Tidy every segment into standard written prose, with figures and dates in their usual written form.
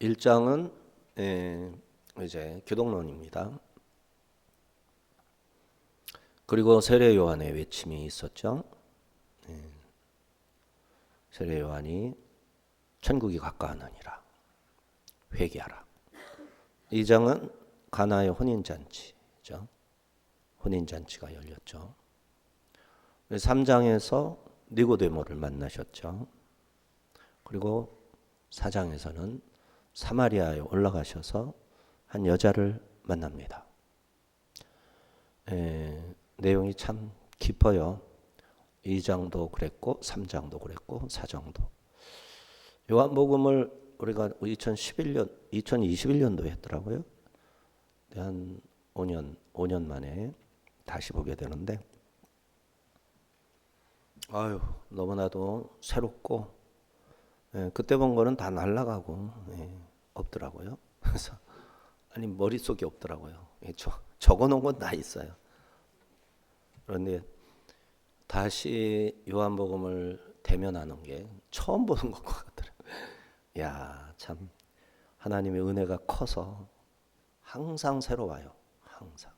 1장은 이제 교독론입니다. 그리고 세례 요한의 외침이 있었죠. 세례 요한이 천국이 가까웠느니라 회개하라. 2장은 가나의 혼인잔치죠. 혼인잔치가 열렸죠. 3장에서 니고데모를 만나셨죠. 그리고 4장에서는 사마리아에 올라가셔서 한 여자를 만납니다. 내용이 참 깊어요. 2장도 그랬고 3장도 그랬고 4장도. 요한복음을 우리가 2021년도에 했더라고요. 한 5년 만에 다시 보게 되는데 너무나도 새롭고 그때 본 거는 다 날아가고 없더라고요. 그래서 아니 머릿속에 없더라고요. 적어놓은 건 다 있어요. 그런데 다시 요한복음을 대면하는 게 처음 보는 것 같더라고요. 야, 참 하나님의 은혜가 커서 항상 새로워요. 항상.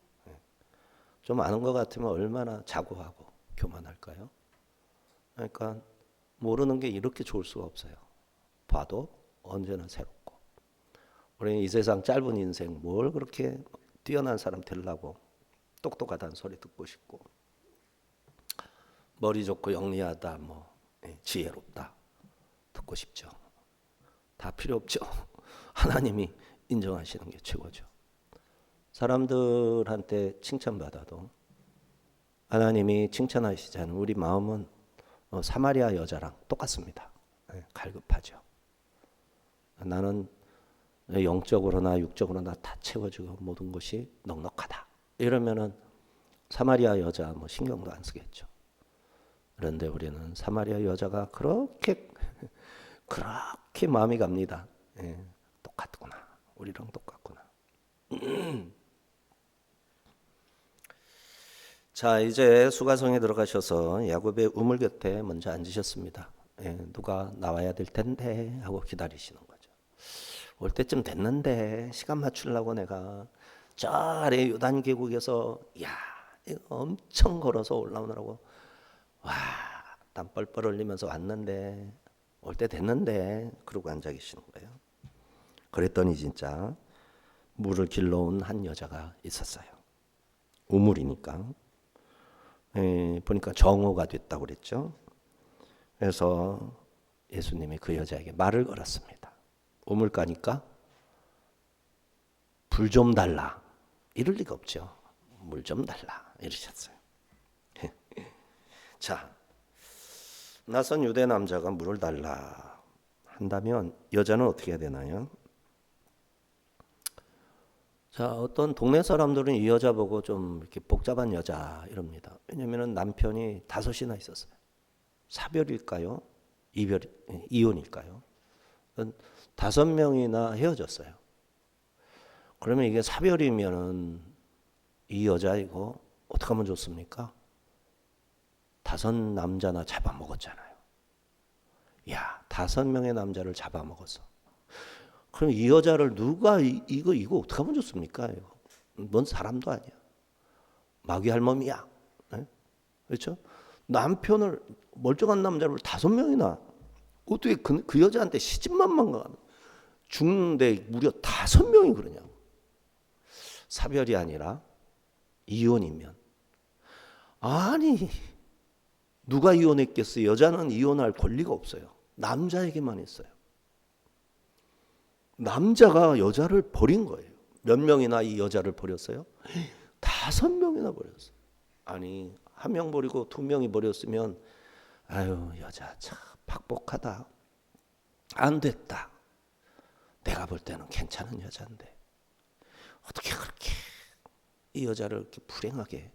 좀 아는 것 같으면 얼마나 자고하고 교만할까요? 그러니까 모르는 게 이렇게 좋을 수가 없어요. 봐도 언제나 새롭고. 우리는 이 세상 짧은 인생 뭘 그렇게 뛰어난 사람 되려고 똑똑하다는 소리 듣고 싶고 머리 좋고 영리하다 지혜롭다 듣고 싶죠. 다 필요 없죠. 하나님이 인정하시는 게 최고죠. 사람들한테 칭찬받아도 하나님이 칭찬하시지 않은 우리 마음은 사마리아 여자랑 똑같습니다. 갈급하죠. 나는 영적으로나 육적으로나 다 채워주고 모든 것이 넉넉하다. 이러면은 사마리아 여자 신경도 안 쓰겠죠. 그런데 우리는 사마리아 여자가 그렇게 마음이 갑니다. 똑같구나. 우리랑 똑같구나. 자, 이제 수가성에 들어가셔서 야곱의 우물 곁에 먼저 앉으셨습니다. 누가 나와야 될 텐데 하고 기다리시는 거죠. 올 때쯤 됐는데 시간 맞추려고 내가 저 아래 요단 계곡에서 이거 엄청 걸어서 올라오느라고 땀 뻘뻘 흘리면서 왔는데 올 때 됐는데 그러고 앉아 계시는 거예요. 그랬더니 진짜 물을 길러온 한 여자가 있었어요. 우물이니까. 보니까 정오가 됐다고 그랬죠. 그래서 예수님이 그 여자에게 말을 걸었습니다. 우물 가니까 불 좀 달라. 이럴 리가 없죠. 물 좀 달라. 이러셨어요. 자, 낯선 유대 남자가 물을 달라 한다면 여자는 어떻게 해야 되나요? 자, 어떤 동네 사람들은 이 여자 보고 좀 이렇게 복잡한 여자 이럽니다. 왜냐하면 남편이 5이나 있었어요. 사별일까요? 이혼일까요? 5명이나 헤어졌어요. 그러면 이게 사별이면은 이 여자 이거 어떻게 하면 좋습니까? 5 남자나 잡아먹었잖아요. 5명의 남자를 잡아먹었어. 그럼 이 여자를 누가 이거 어떻게 하면 좋습니까? 뭔 사람도 아니야. 마귀 할멈이야. 그렇죠? 남편을 멀쩡한 남자를 5명이나 어떻게 그 여자한테 시집만만 가면 죽는데 무려 5명이 그러냐고. 사별이 아니라 이혼이면 아니 누가 이혼했겠어요? 여자는 이혼할 권리가 없어요. 남자에게만 있어요. 남자가 여자를 버린 거예요. 몇 명이나 이 여자를 버렸어요? 5명이나 버렸어요. 아니 1명 버리고 2명이 버렸으면 여자 참 박복하다. 안 됐다. 내가 볼 때는 괜찮은 여자인데 어떻게 그렇게 이 여자를 이렇게 불행하게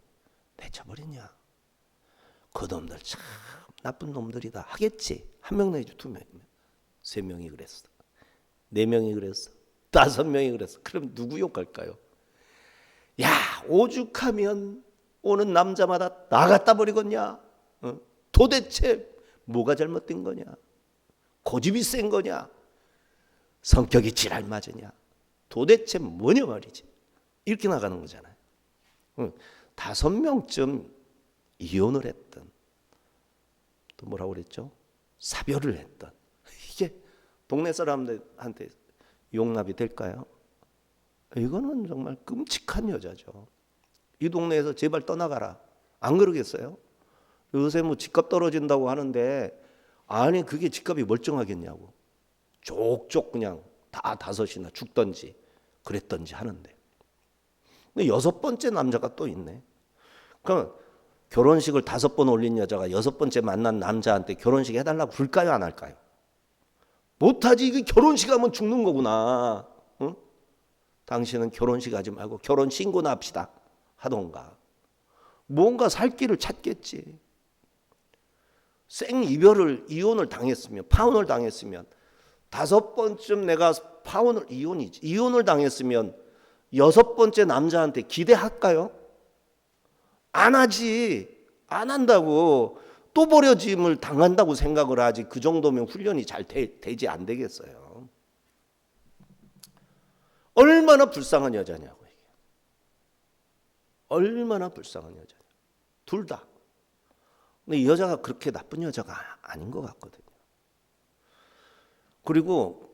내쳐버리냐. 그 놈들 참 나쁜 놈들이다 하겠지. 1명 내지 2명이면 3명이 그랬어. 4명이 그랬어. 5명이 그랬어. 그럼 누구 욕할까요? 오죽하면 오는 남자마다 나 갖다 버리겠냐? 도대체 뭐가 잘못된 거냐? 고집이 센 거냐? 성격이 지랄 맞으냐, 도대체 뭐냐 말이지. 이렇게 나가는 거잖아요. 5명쯤 이혼을 했던, 또 뭐라고 그랬죠? 사별을 했던, 이게 동네 사람들한테 용납이 될까요? 이거는 정말 끔찍한 여자죠. 이 동네에서 제발 떠나가라. 안 그러겠어요? 요새 뭐 집값 떨어진다고 하는데, 아니 그게 집값이 멀쩡하겠냐고. 족족 그냥 다 5이나 죽던지 그랬던지 하는데. 근데 6번째 남자가 또 있네. 그럼 결혼식을 5번 올린 여자가 6번째 만난 남자한테 결혼식 해달라고 그럴까요, 안 할까요? 못하지. 이게 결혼식 하면 죽는 거구나. 응? 당신은 결혼식 하지 말고 결혼신고나 합시다 하던가. 뭔가 살 길을 찾겠지. 이혼을 당했으면, 파혼을 당했으면, 5번쯤 내가 이혼을 당했으면 6번째 남자한테 기대할까요? 안 하지. 안 한다고. 또 버려짐을 당한다고 생각을 하지. 그 정도면 훈련이 잘 되지 안 되겠어요. 얼마나 불쌍한 여자냐고. 이게. 얼마나 불쌍한 여자냐. 둘 다. 근데 이 여자가 그렇게 나쁜 여자가 아닌 것 같거든요. 그리고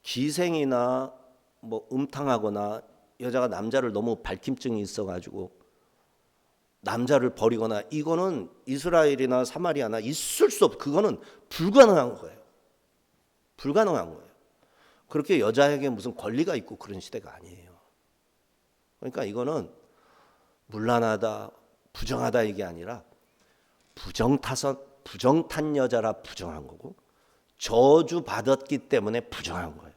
기생이나 뭐 음탕하거나 여자가 남자를 너무 발킴증이 있어가지고 남자를 버리거나, 이거는 이스라엘이나 사마리아나 있을 수 없고, 그거는 불가능한 거예요. 불가능한 거예요. 그렇게 여자에게 무슨 권리가 있고 그런 시대가 아니에요. 그러니까 이거는 문란하다, 부정하다 이게 아니라 부정탄 여자라 부정한 거고, 저주 받았기 때문에 부정한 거예요.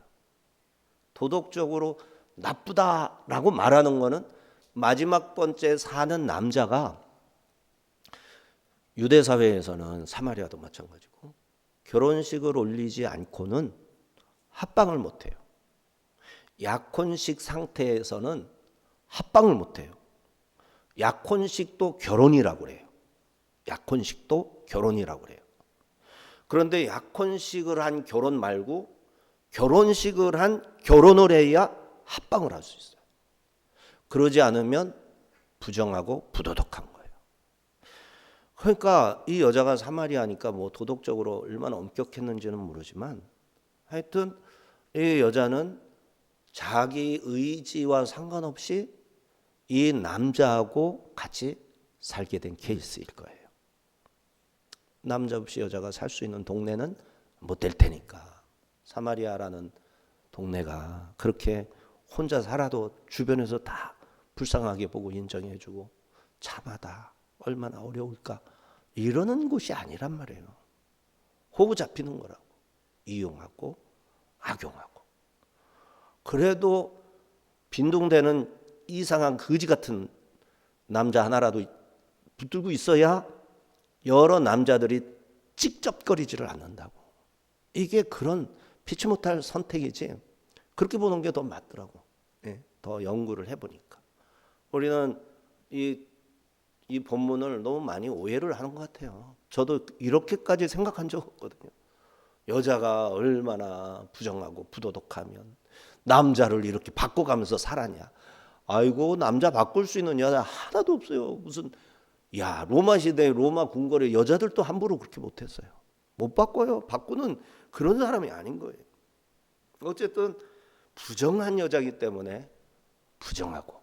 도덕적으로 나쁘다라고 말하는 거는 마지막 번째 사는 남자가, 유대 사회에서는 사마리아도 마찬가지고 결혼식을 올리지 않고는 합방을 못 해요. 약혼식 상태에서는 합방을 못 해요. 약혼식도 결혼이라고 그래요. 약혼식도 결혼이라고 그래요. 그런데 약혼식을 한 결혼 말고 결혼식을 한 결혼을 해야 합방을 할 수 있어요. 그러지 않으면 부정하고 부도덕한 거예요. 그러니까 이 여자가 사마리아니까 뭐 도덕적으로 얼마나 엄격했는지는 모르지만, 하여튼 이 여자는 자기 의지와 상관없이 이 남자하고 같이 살게 된 케이스일 거예요. 남자 없이 여자가 살 수 있는 동네는 못 될 테니까. 사마리아라는 동네가 그렇게 혼자 살아도 주변에서 다 불쌍하게 보고 인정해주고, 참하다, 얼마나 어려울까, 이러는 곳이 아니란 말이에요. 호구 잡히는 거라고. 이용하고 악용하고. 그래도 빈둥대는 이상한 거지 같은 남자 하나라도 붙들고 있어야 여러 남자들이 찍접거리지를 않는다고. 이게 그런 피치 못할 선택이지, 그렇게 보는 게 더 맞더라고. 예, 더 연구를 해보니까. 우리는 이 본문을 너무 많이 오해를 하는 것 같아요. 저도 이렇게까지 생각한 적 없거든요. 여자가 얼마나 부정하고 부도덕하면 남자를 이렇게 바꿔가면서 살았냐. 아이고, 남자 바꿀 수 있는 여자 하나도 없어요. 무슨, 야, 로마 시대 로마 궁궐에 여자들도 함부로 그렇게 못했어요. 못 바꿔요. 바꾸는 그런 사람이 아닌 거예요. 어쨌든 부정한 여자이기 때문에 부정하고,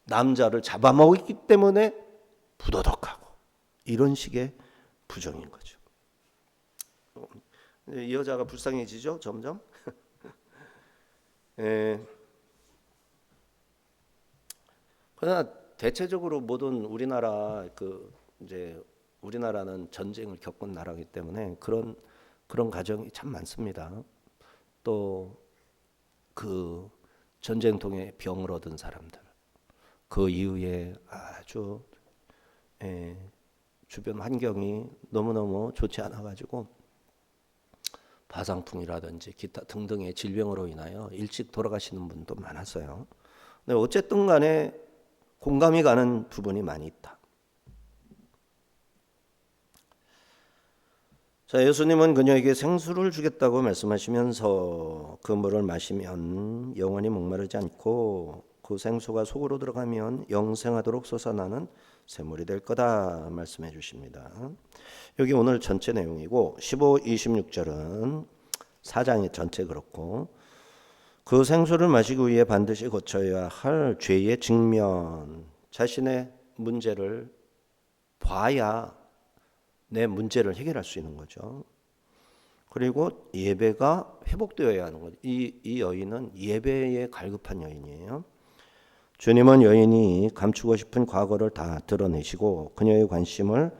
남자를 잡아먹었기 때문에 부도덕하고, 이런 식의 부정인 거죠. 이 여자가 불쌍해지죠, 점점. 그러나 대체적으로 모든 우리나라는 전쟁을 겪은 나라이기 때문에 그런 가정이 참 많습니다. 또 그 전쟁 통해 병을 얻은 사람들, 그 이후에 아주 주변 환경이 너무너무 좋지 않아가지고 파상풍이라든지 기타 등등의 질병으로 인하여 일찍 돌아가시는 분도 많았어요. 근데 어쨌든 간에 공감이 가는 부분이 많이 있다. 자, 예수님은 그녀에게 생수를 주겠다고 말씀하시면서 그 물을 마시면 영원히 목마르지 않고 그 생수가 속으로 들어가면 영생하도록 솟아나는 샘물이 될 거다 말씀해 주십니다. 여기 오늘 전체 내용이고 15, 26절은 사장이 전체 그렇고 그 생수를 마시기 위해 반드시 거쳐야 할 죄의 직면, 자신의 문제를 봐야 내 문제를 해결할 수 있는 거죠. 그리고 예배가 회복되어야 하는 거죠. 이 여인은 예배에 갈급한 여인이에요. 주님은 여인이 감추고 싶은 과거를 다 드러내시고 그녀의 관심을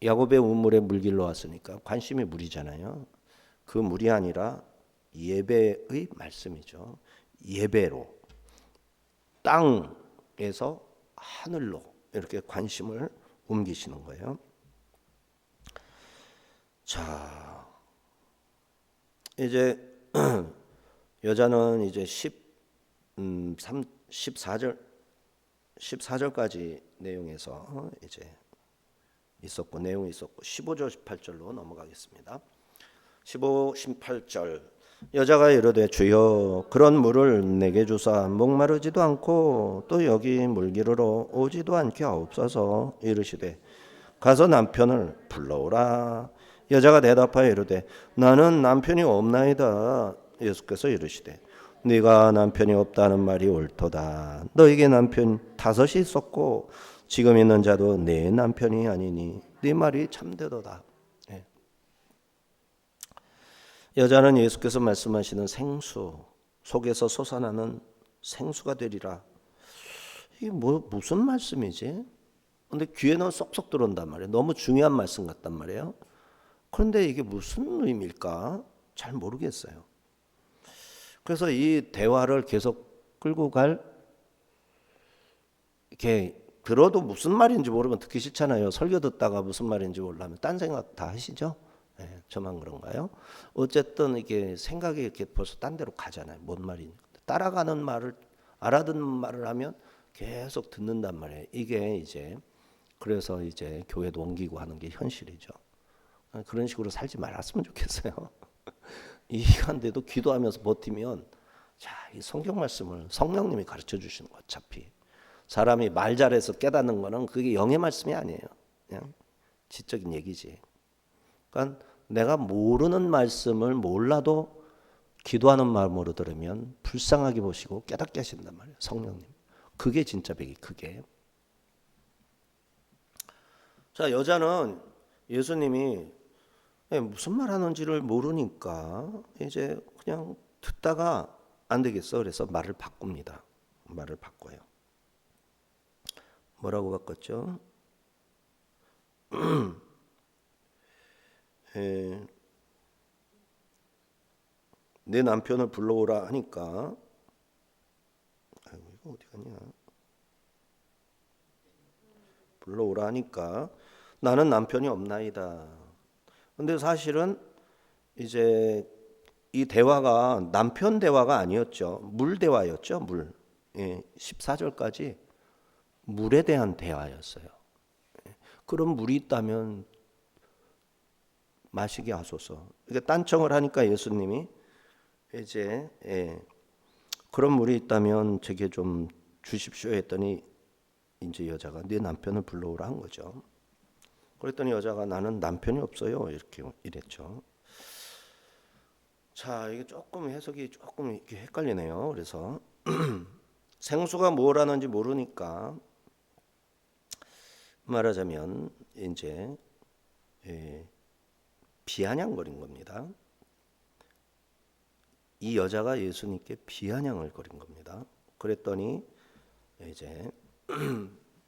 야곱의 우물에 물 길러 왔으니까 관심이 물이잖아요. 그 물이 아니라 예배의 말씀이죠. 예배로 땅에서 하늘로 이렇게 관심을 옮기시는 거예요. 자, 이제 여자는 이제 14절까지 내용에서 이제 있었고 내용이 있었고 15절 18절로 넘어가겠습니다. 15, 18절 여자가 이르되 주여 그런 물을 내게 주사 목마르지도 않고 또 여기 물기르러 오지도 않게 하옵소서. 이르시되 가서 남편을 불러오라. 여자가 대답하여 이르되 나는 남편이 없나이다. 예수께서 이르시되 네가 남편이 없다는 말이 옳도다. 너에게 남편 5이 있었고 지금 있는 자도 내 남편이 아니니 네 말이 참되도다. 예. 여자는 예수께서 말씀하시는 생수 속에서 솟아나는 생수가 되리라. 이게 무슨 말씀이지? 근데 귀에는 쏙쏙 들어온단 말이에요. 너무 중요한 말씀 같단 말이에요. 그런데 이게 무슨 의미일까? 잘 모르겠어요. 그래서 이 대화를 계속 끌고 이렇게 들어도 무슨 말인지 모르면 듣기 싫잖아요. 설교 듣다가 무슨 말인지 모르면 딴 생각 다 하시죠? 네, 저만 그런가요? 어쨌든 이게 생각이 이렇게 벌써 딴 데로 가잖아요. 뭔 말인지. 따라가는 말을 알아듣는 말을 하면 계속 듣는단 말이에요. 이게 이제 그래서 이제 교회도 옮기고 하는 게 현실이죠. 그런 식으로 살지 말았으면 좋겠어요. 이해가 안 돼도 기도하면서 버티면 자, 이 성경 말씀을 성령님이 가르쳐 주시는 거 어차피. 사람이 말 잘해서 깨닫는 거는 그게 영의 말씀이 아니에요. 그냥 지적인 얘기지. 그러니까 내가 모르는 말씀을 몰라도 기도하는 마음으로 들으면 불쌍하게 보시고 깨닫게 하신단 말이에요. 성령님. 그게 진짜 배기 그게. 자, 여자는 예수님이 무슨 말 하는지를 모르니까 이제 그냥 듣다가 안 되겠어. 그래서 말을 바꿉니다. 말을 바꿔요. 뭐라고 바꿨죠? 내 남편을 불러오라 하니까 아이고 이거 어디 갔냐? 불러오라 하니까 나는 남편이 없나이다. 근데 사실은 이제 이 대화가 남편 대화가 아니었죠. 물 대화였죠. 물. 14절까지 물에 대한 대화였어요. 그런 물이 있다면 마시게 하소서. 이게 딴청을 하니까 예수님이 이제 그런 물이 있다면 제게 좀 주십시오 했더니 이제 여자가 네 남편을 불러오라 한 거죠. 그랬더니 여자가 나는 남편이 없어요. 이렇게 이랬죠. 자, 이게 조금 해석이 조금 이렇게 헷갈리네요. 그래서 생수가 뭐라는지 모르니까 말하자면 이제 비아냥거린 겁니다. 이 여자가 예수님께 비아냥을 거린 겁니다. 그랬더니 이제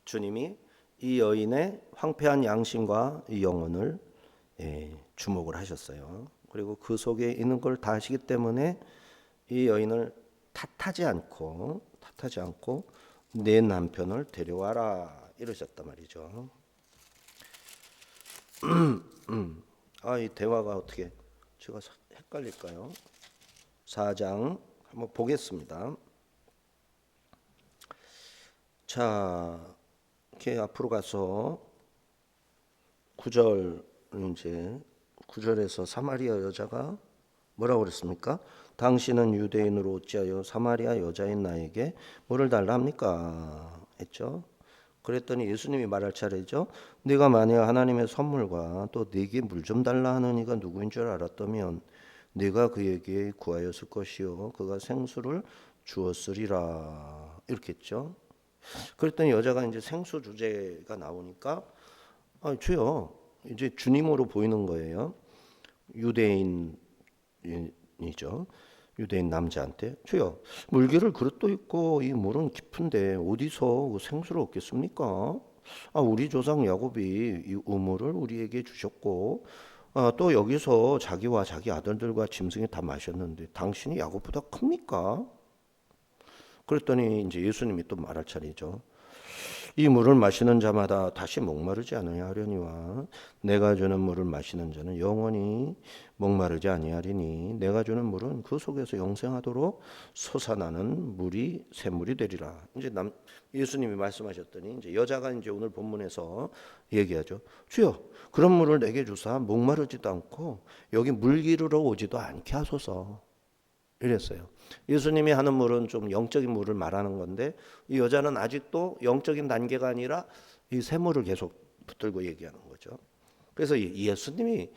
주님이 이 여인의 황폐한 양심과 이 영혼을 주목을 하셨어요. 그리고 그 속에 있는 걸 다 아시기 때문에 이 여인을 탓하지 않고 내 남편을 데려와라 이러셨단 말이죠. 이 대화가 어떻게 제가 헷갈릴까요? 4장 한번 보겠습니다. 자, 이렇게 앞으로 가서 9절 이제 9절에서 사마리아 여자가 뭐라고 그랬습니까? 당신은 유대인으로 어찌하여 사마리아 여자인 나에게 뭐를 달라 합니까? 했죠. 그랬더니 예수님이 말할 차례죠. 네가 만약 하나님의 선물과 또 네게 물 좀 달라 하는 이가 누구인 줄 알았다면 네가 그에게 구하였을 것이요 그가 생수를 주었으리라. 이렇게 했죠. 그랬더니 여자가 이제 생수 주제가 나오니까 주여 이제 주님으로 보이는 거예요. 유대인이죠. 유대인 남자한테 주여 물기를 그릇도 있고 이 물은 깊은데 어디서 생수를 얻겠습니까? 우리 조상 야곱이 이 우물을 우리에게 주셨고 또 여기서 자기와 자기 아들들과 짐승이 다 마셨는데 당신이 야곱보다 큽니까? 그랬더니 이제 예수님이 또 말할 차례죠. 이 물을 마시는 자마다 다시 목마르지 않으려 하려니와 내가 주는 물을 마시는 자는 영원히 목마르지 아니하리니 내가 주는 물은 그 속에서 영생하도록 솟아나는 물이 샘물이 되리라. 이제 예수님이 말씀하셨더니 이제 여자가 이제 오늘 본문에서 얘기하죠. 주여 그런 물을 내게 주사 목마르지도 않고 여기 물 기르러 오지도 않게 하소서. 이랬어요. 예수님이 하는 물은 좀 영적인 물을 말하는 건데 이 여자는 아직도 영적인 단계가 아니라 이 샘물을 계속 붙들고 얘기하는 거죠. 그래서 예수님이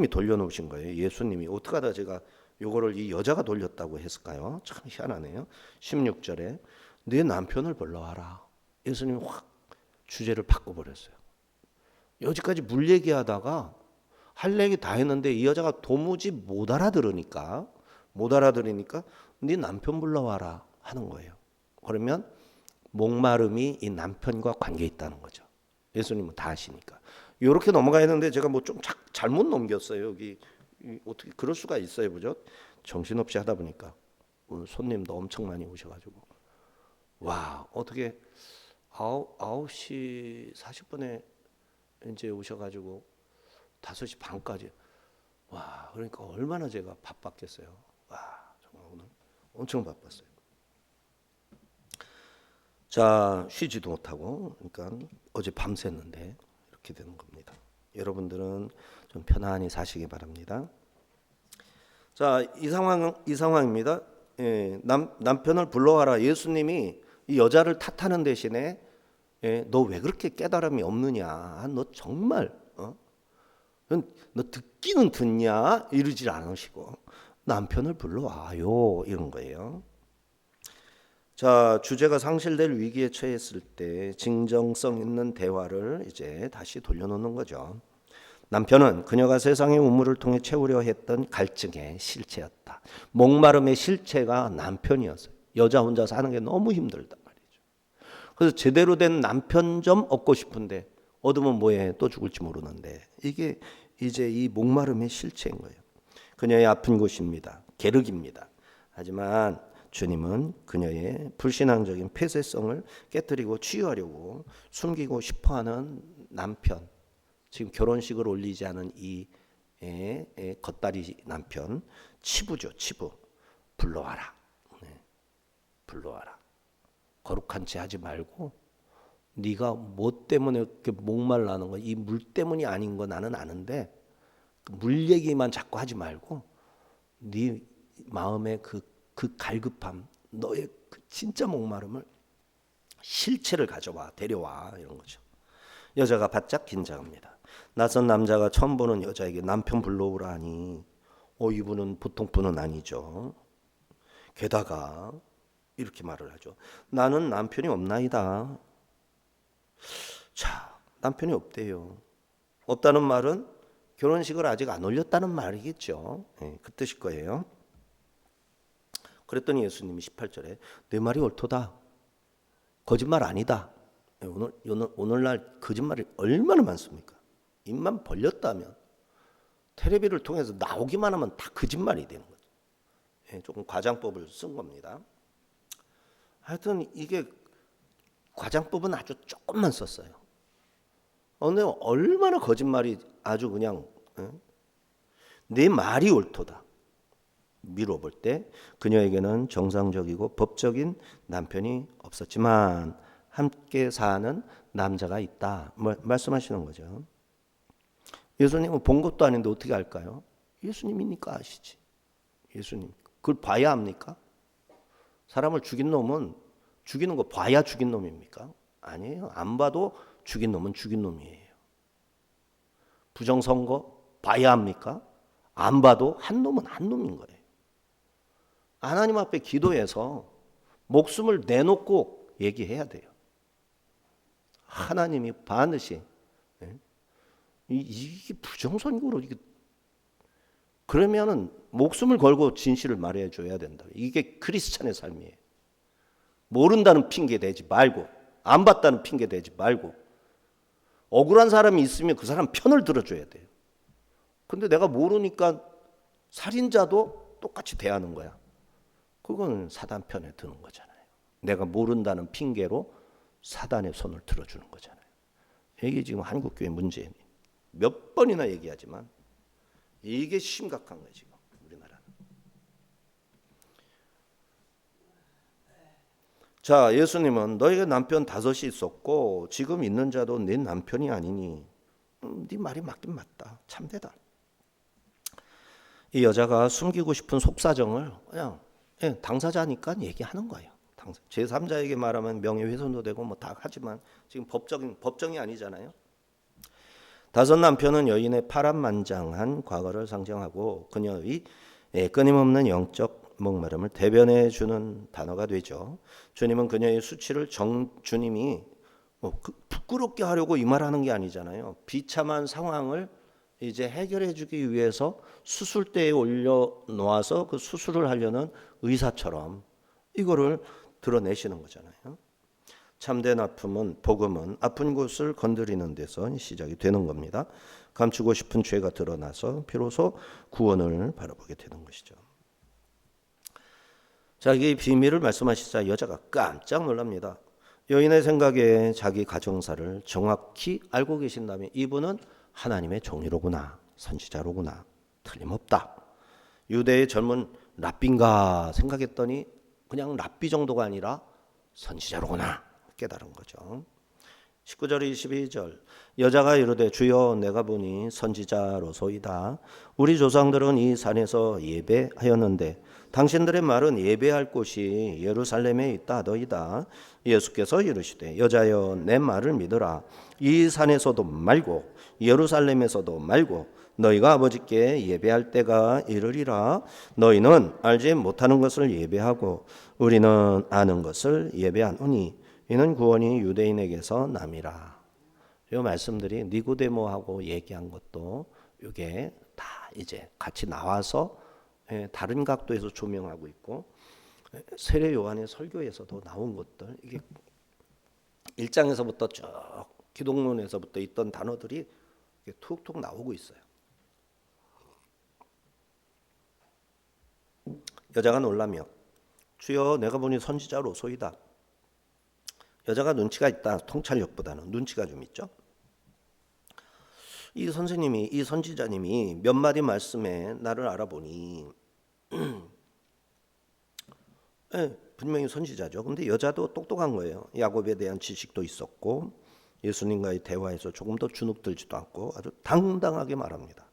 돌려놓으신 거예요. 예수님이 어떻게 하다 제가 요거를 이 여자가 돌렸다고 했을까요? 참 희한하네요. 16절에 네 남편을 불러와라. 예수님이 확 주제를 바꿔버렸어요. 여기까지 물 얘기하다가 할 얘기 다 했는데 이 여자가 도무지 못 알아들으니까 네 남편 불러와라 하는 거예요. 그러면 목마름이 이 남편과 관계 있다는 거죠. 예수님은 다 아시니까. 이렇게 넘어가야 되는데 제가 뭐 좀 잘못 넘겼어요. 여기 어떻게 그럴 수가 있어요, 그죠? 정신없이 하다 보니까 오늘 손님도 엄청 많이 오셔가지고 와 어떻게 9시 40분에 이제 오셔가지고 5시 반까지 와 그러니까 얼마나 제가 바빴겠어요. 와 정말 오늘 엄청 바빴어요. 자 쉬지도 못하고 그러니까 어제 밤샜는데 이렇게 되는 겁니다. 여러분들은 좀 편안히 사시기 바랍니다. 자 이 상황입니다. 예, 남편을 불러와라. 예수님이 이 여자를 탓하는 대신에 너 왜 그렇게 깨달음이 없느냐? 너 정말 너 듣기는 듣냐? 이러질 않으시고 남편을 불러와요 이런 거예요. 자 주제가 상실될 위기에 처했을 때 진정성 있는 대화를 이제 다시 돌려놓는 거죠. 남편은 그녀가 세상의 우물을 통해 채우려 했던 갈증의 실체였다. 목마름의 실체가 남편이었어요. 여자 혼자 사는 게 너무 힘들단 말이죠. 그래서 제대로 된 남편 좀 얻고 싶은데 얻으면 뭐해? 또 죽을지 모르는데 이게 이제 이 목마름의 실체인 거예요. 그녀의 아픈 곳입니다. 계륵입니다. 하지만 주님은 그녀의 불신앙적인 폐쇄성을 깨뜨리고 치유하려고 숨기고 싶어하는 남편, 지금 결혼식을 올리지 않은 이 겉다리 남편, 치부죠. 치부. 불러와라. 불러와라. 거룩한 채 하지 말고 네가 뭐 때문에 이렇게 목말라는 거, 이 물 때문이 아닌 거 나는 아는데 물 얘기만 자꾸 하지 말고 네 마음의 그 갈급함, 너의 그 진짜 목마름을 실체를 가져와 데려와 이런 거죠. 여자가 바짝 긴장합니다. 낯선 남자가 처음 보는 여자에게 남편 불러오라 하니 이분은 보통 분은 아니죠. 게다가 이렇게 말을 하죠. 나는 남편이 없나이다. 자, 남편이 없대요. 없다는 말은 결혼식을 아직 안 올렸다는 말이겠죠. 그 뜻일 거예요. 그랬더니 예수님이 18절에 내 말이 옳도다. 거짓말 아니다. 오늘날 거짓말이 얼마나 많습니까? 입만 벌렸다면 텔레비를 통해서 나오기만 하면 다 거짓말이 되는 거죠. 조금 과장법을 쓴 겁니다. 하여튼 이게 과장법은 아주 조금만 썼어요. 근데 얼마나 거짓말이 아주 그냥 내 말이 옳도다. 미뤄볼 때 그녀에게는 정상적이고 법적인 남편이 없었지만 함께 사는 남자가 있다. 말씀하시는 거죠. 예수님은 본 것도 아닌데 어떻게 알까요? 예수님이니까 아시지. 예수님. 그걸 봐야 합니까? 사람을 죽인 놈은 죽이는 거 봐야 죽인 놈입니까? 아니에요. 안 봐도 죽인 놈은 죽인 놈이에요. 부정선거 봐야 합니까? 안 봐도 한 놈은 한 놈인 거예요. 하나님 앞에 기도해서 목숨을 내놓고 얘기해야 돼요. 하나님이 반드시 이게 부정선거로 이게 그러면은 목숨을 걸고 진실을 말해 줘야 된다. 이게 크리스찬의 삶이에요. 모른다는 핑계 대지 말고 안 봤다는 핑계 대지 말고 억울한 사람이 있으면 그 사람 편을 들어줘야 돼요. 근데 내가 모르니까 살인자도 똑같이 대하는 거야. 그건 사단 편에 드는 거잖아요. 내가 모른다는 핑계로 사단의 손을 들어주는 거잖아요. 이게 지금 한국교회 문제예요. 몇 번이나 얘기하지만 이게 심각한 거예요. 지금 우리나라는. 자, 예수님은 너에게 남편 5이 있었고 지금 있는 자도 네 남편이 아니니 네 말이 맞긴 맞다. 참되다. 이 여자가 숨기고 싶은 속사정을 그냥 당사자니까 얘기하는 거예요. 제3자에게 말하면 명예훼손도 되고 뭐 다 하지만 지금 법정이 아니잖아요. 5 남편은 여인의 파란만장한 과거를 상징하고 그녀의 끊임없는 영적 목마름을 대변해 주는 단어가 되죠. 주님은 그녀의 수치를 주님이 부끄럽게 하려고 이 말하는 게 아니잖아요. 비참한 상황을 이제 해결해 주기 위해서 수술대에 올려놓아서 그 수술을 하려는 의사처럼 이거를 드러내시는 거잖아요. 참된 아픔은 복음은 아픈 곳을 건드리는 데서 시작이 되는 겁니다. 감추고 싶은 죄가 드러나서 비로소 구원을 바라보게 되는 것이죠. 자, 이 비밀을 말씀하시자 여자가 깜짝 놀랍니다. 여인의 생각에 자기 가정사를 정확히 알고 계신다면 이분은 하나님의 종이로구나, 선지자로구나, 틀림없다. 유대의 젊은 랍비인가 생각했더니 그냥 랍비 정도가 아니라 선지자로구나 깨달은 거죠. 19절 22절 여자가 이르되 주여 내가 보니 선지자로소이다. 우리 조상들은 이 산에서 예배하였는데 당신들의 말은 예배할 곳이 예루살렘에 있다 하더이다. 예수께서 이르시되 여자여 내 말을 믿으라. 이 산에서도 말고 예루살렘에서도 말고 너희가 아버지께 예배할 때가 이르리라. 너희는 알지 못하는 것을 예배하고 우리는 아는 것을 예배하노니 이는 구원이 유대인에게서 남이라. 이 말씀들이 니고데모하고 얘기한 것도 이게 다 이제 같이 나와서 다른 각도에서 조명하고 있고 세례 요한의 설교에서도 나온 것들 이게 1장에서부터 쭉 기독론에서부터 있던 단어들이 툭툭 나오고 있어요. 여자가 놀라며 주여 내가 보니 선지자로소이다. 여자가 눈치가 있다. 통찰력보다는 눈치가 좀 있죠. 이 선생님이 이 선지자님이 몇 마디 말씀에 나를 알아보니 분명히 선지자죠. 근데 여자도 똑똑한 거예요. 야곱에 대한 지식도 있었고 예수님과의 대화에서 조금 더 주눅들지도 않고 아주 당당하게 말합니다.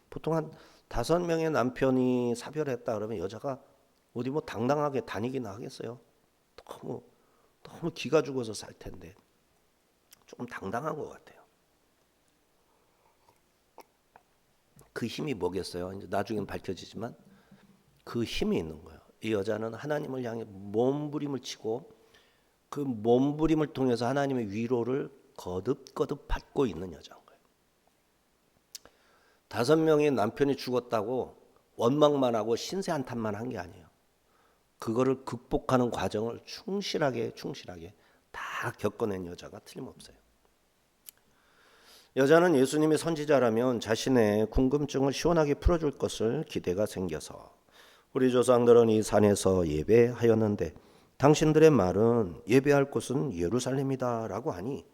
보통 한 5명의 남편이 사별했다 그러면 여자가 어디 뭐 당당하게 다니기나 하겠어요. 너무 기가 죽어서 살 텐데 조금 당당한 것 같아요. 그 힘이 뭐겠어요? 이제 나중엔 밝혀지지만 그 힘이 있는 거예요. 이 여자는 하나님을 향해 몸부림을 치고 그 몸부림을 통해서 하나님의 위로를 거듭거듭 받고 있는 여자인 거예요. 5명의 남편이 죽었다고 원망만 하고 신세 한탄만 한 게 아니에요. 그거를 극복하는 과정을 충실하게 다 겪어낸 여자가 틀림없어요. 여자는 예수님이 선지자라면 자신의 궁금증을 시원하게 풀어줄 것을 기대가 생겨서 우리 조상들은 이 산에서 예배하였는데 당신들의 말은 예배할 곳은 예루살렘이다 라고 하니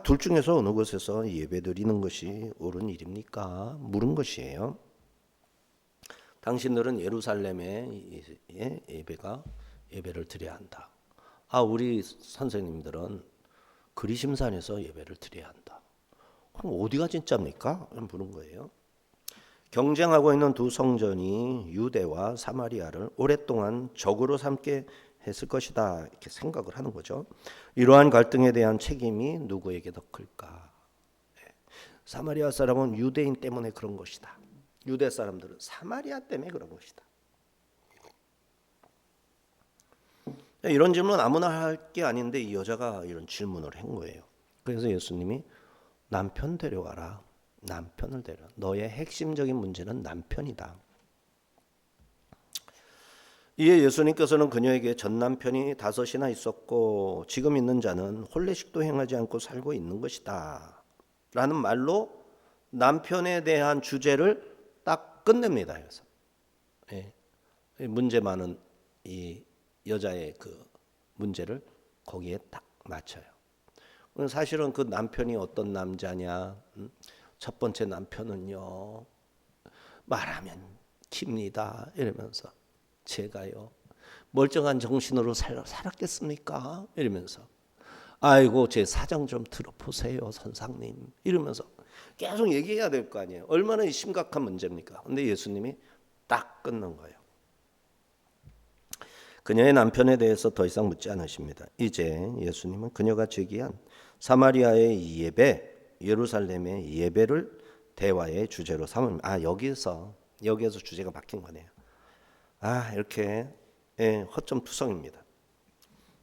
둘 중에서 어느 곳에서 예배드리는 것이 옳은 일입니까? 물은 것이에요. 당신들은 예루살렘에 예배를 드려야 한다. 우리 선생님들은 그리심산에서 예배를 드려야 한다. 그럼 어디가 진짜입니까? 물은 거예요. 경쟁하고 있는 두 성전이 유대와 사마리아를 오랫동안 적으로 삼게 했을 것이다 이렇게 생각을 하는 거죠. 이러한 갈등에 대한 책임이 누구에게 더 클까? 사마리아 사람은 유대인 때문에 그런 것이다. 유대 사람들은 사마리아 때문에 그런 것이다. 이런 질문 아무나 할 게 아닌데 이 여자가 이런 질문을 한 거예요. 그래서 예수님이 남편 데려와라. 남편을 데려. 너의 핵심적인 문제는 남편이다. 이에 예수님께서는 그녀에게 전 남편이 5이나 있었고 지금 있는 자는 혼례식도 행하지 않고 살고 있는 것이다 라는 말로 남편에 대한 주제를 딱 끝냅니다. 그래서 문제 많은 이 여자의 그 문제를 거기에 딱 맞춰요. 사실은 그 남편이 어떤 남자냐? 첫 번째 남편은요 말하면 깁니다 이러면서 제가요 멀쩡한 정신으로 살았겠습니까? 이러면서 아이고 제 사정 좀 들어보세요 선생님 이러면서 계속 얘기해야 될 거 아니에요. 얼마나 심각한 문제입니까? 근데 예수님이 딱 끊는 거예요. 그녀의 남편에 대해서 더 이상 묻지 않으십니다. 이제 예수님은 그녀가 제기한 사마리아의 예배, 예루살렘의 예배를 대화의 주제로 삼습니다. 여기에서 주제가 바뀐 거네요. 이렇게 허점투성입니다.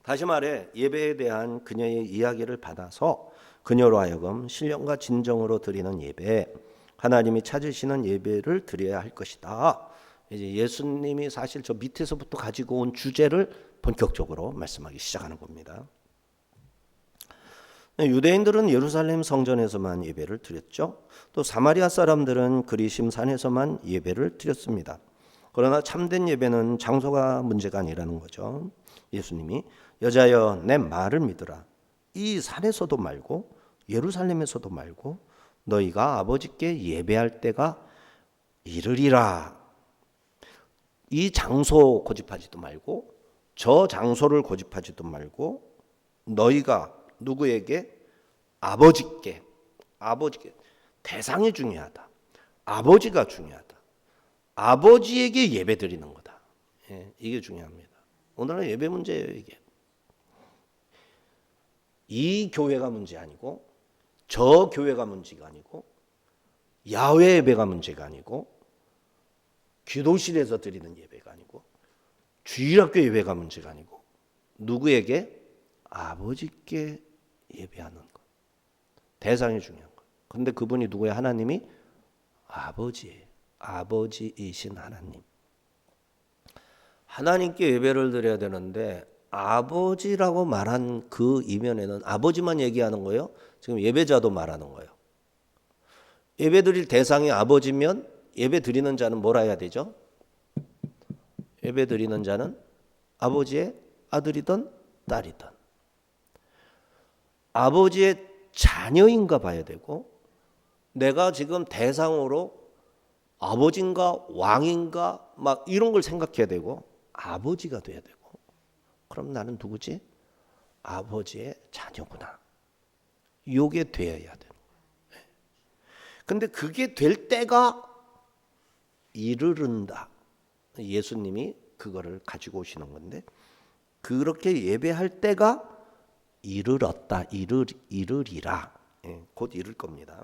다시 말해 예배에 대한 그녀의 이야기를 받아서 그녀로 하여금 신령과 진정으로 드리는 예배, 하나님이 찾으시는 예배를 드려야 할 것이다. 이제 예수님이 사실 저 밑에서부터 가지고 온 주제를 본격적으로 말씀하기 시작하는 겁니다. 유대인들은 예루살렘 성전에서만 예배를 드렸죠. 또 사마리아 사람들은 그리심 산에서만 예배를 드렸습니다. 그러나 참된 예배는 장소가 문제가 아니라는 거죠. 예수님이 여자여 내 말을 믿으라. 이 산에서도 말고 예루살렘에서도 말고 너희가 아버지께 예배할 때가 이르리라. 이 장소 고집하지도 말고 저 장소를 고집하지도 말고 너희가 누구에게? 아버지께 대상이 중요하다. 아버지가 중요하다. 아버지에게 예배 드리는 거다. 이게 중요합니다. 오늘은 예배 문제예요. 이게 이 교회가 문제 아니고 저 교회가 문제가 아니고 야외 예배가 문제가 아니고 기도실에서 드리는 예배가 아니고 주일학교 예배가 문제가 아니고 누구에게? 아버지께 예배하는 것. 대상이 중요한 것. 그런데 그분이 누구예요? 하나님이 아버지예요. 아버지이신 하나님. 하나님께 예배를 드려야 되는데 아버지라고 말한 그 이면에는 아버지만 얘기하는 거예요? 지금 예배자도 말하는 거예요. 예배 드릴 대상이 아버지면 예배 드리는 자는 뭐라 해야 되죠? 예배 드리는 자는 아버지의 아들이든 딸이든 아버지의 자녀인가 봐야 되고 내가 지금 대상으로 아버지인가 왕인가 막 이런 걸 생각해야 되고 아버지가 돼야 되고 그럼 나는 누구지? 아버지의 자녀구나. 이게 되어야 되는 거예요. 근데 그게 될 때가 이르른다. 예수님이 그거를 가지고 오시는 건데 그렇게 예배할 때가 이르렀다. 이르리라. 곧 이룰 겁니다.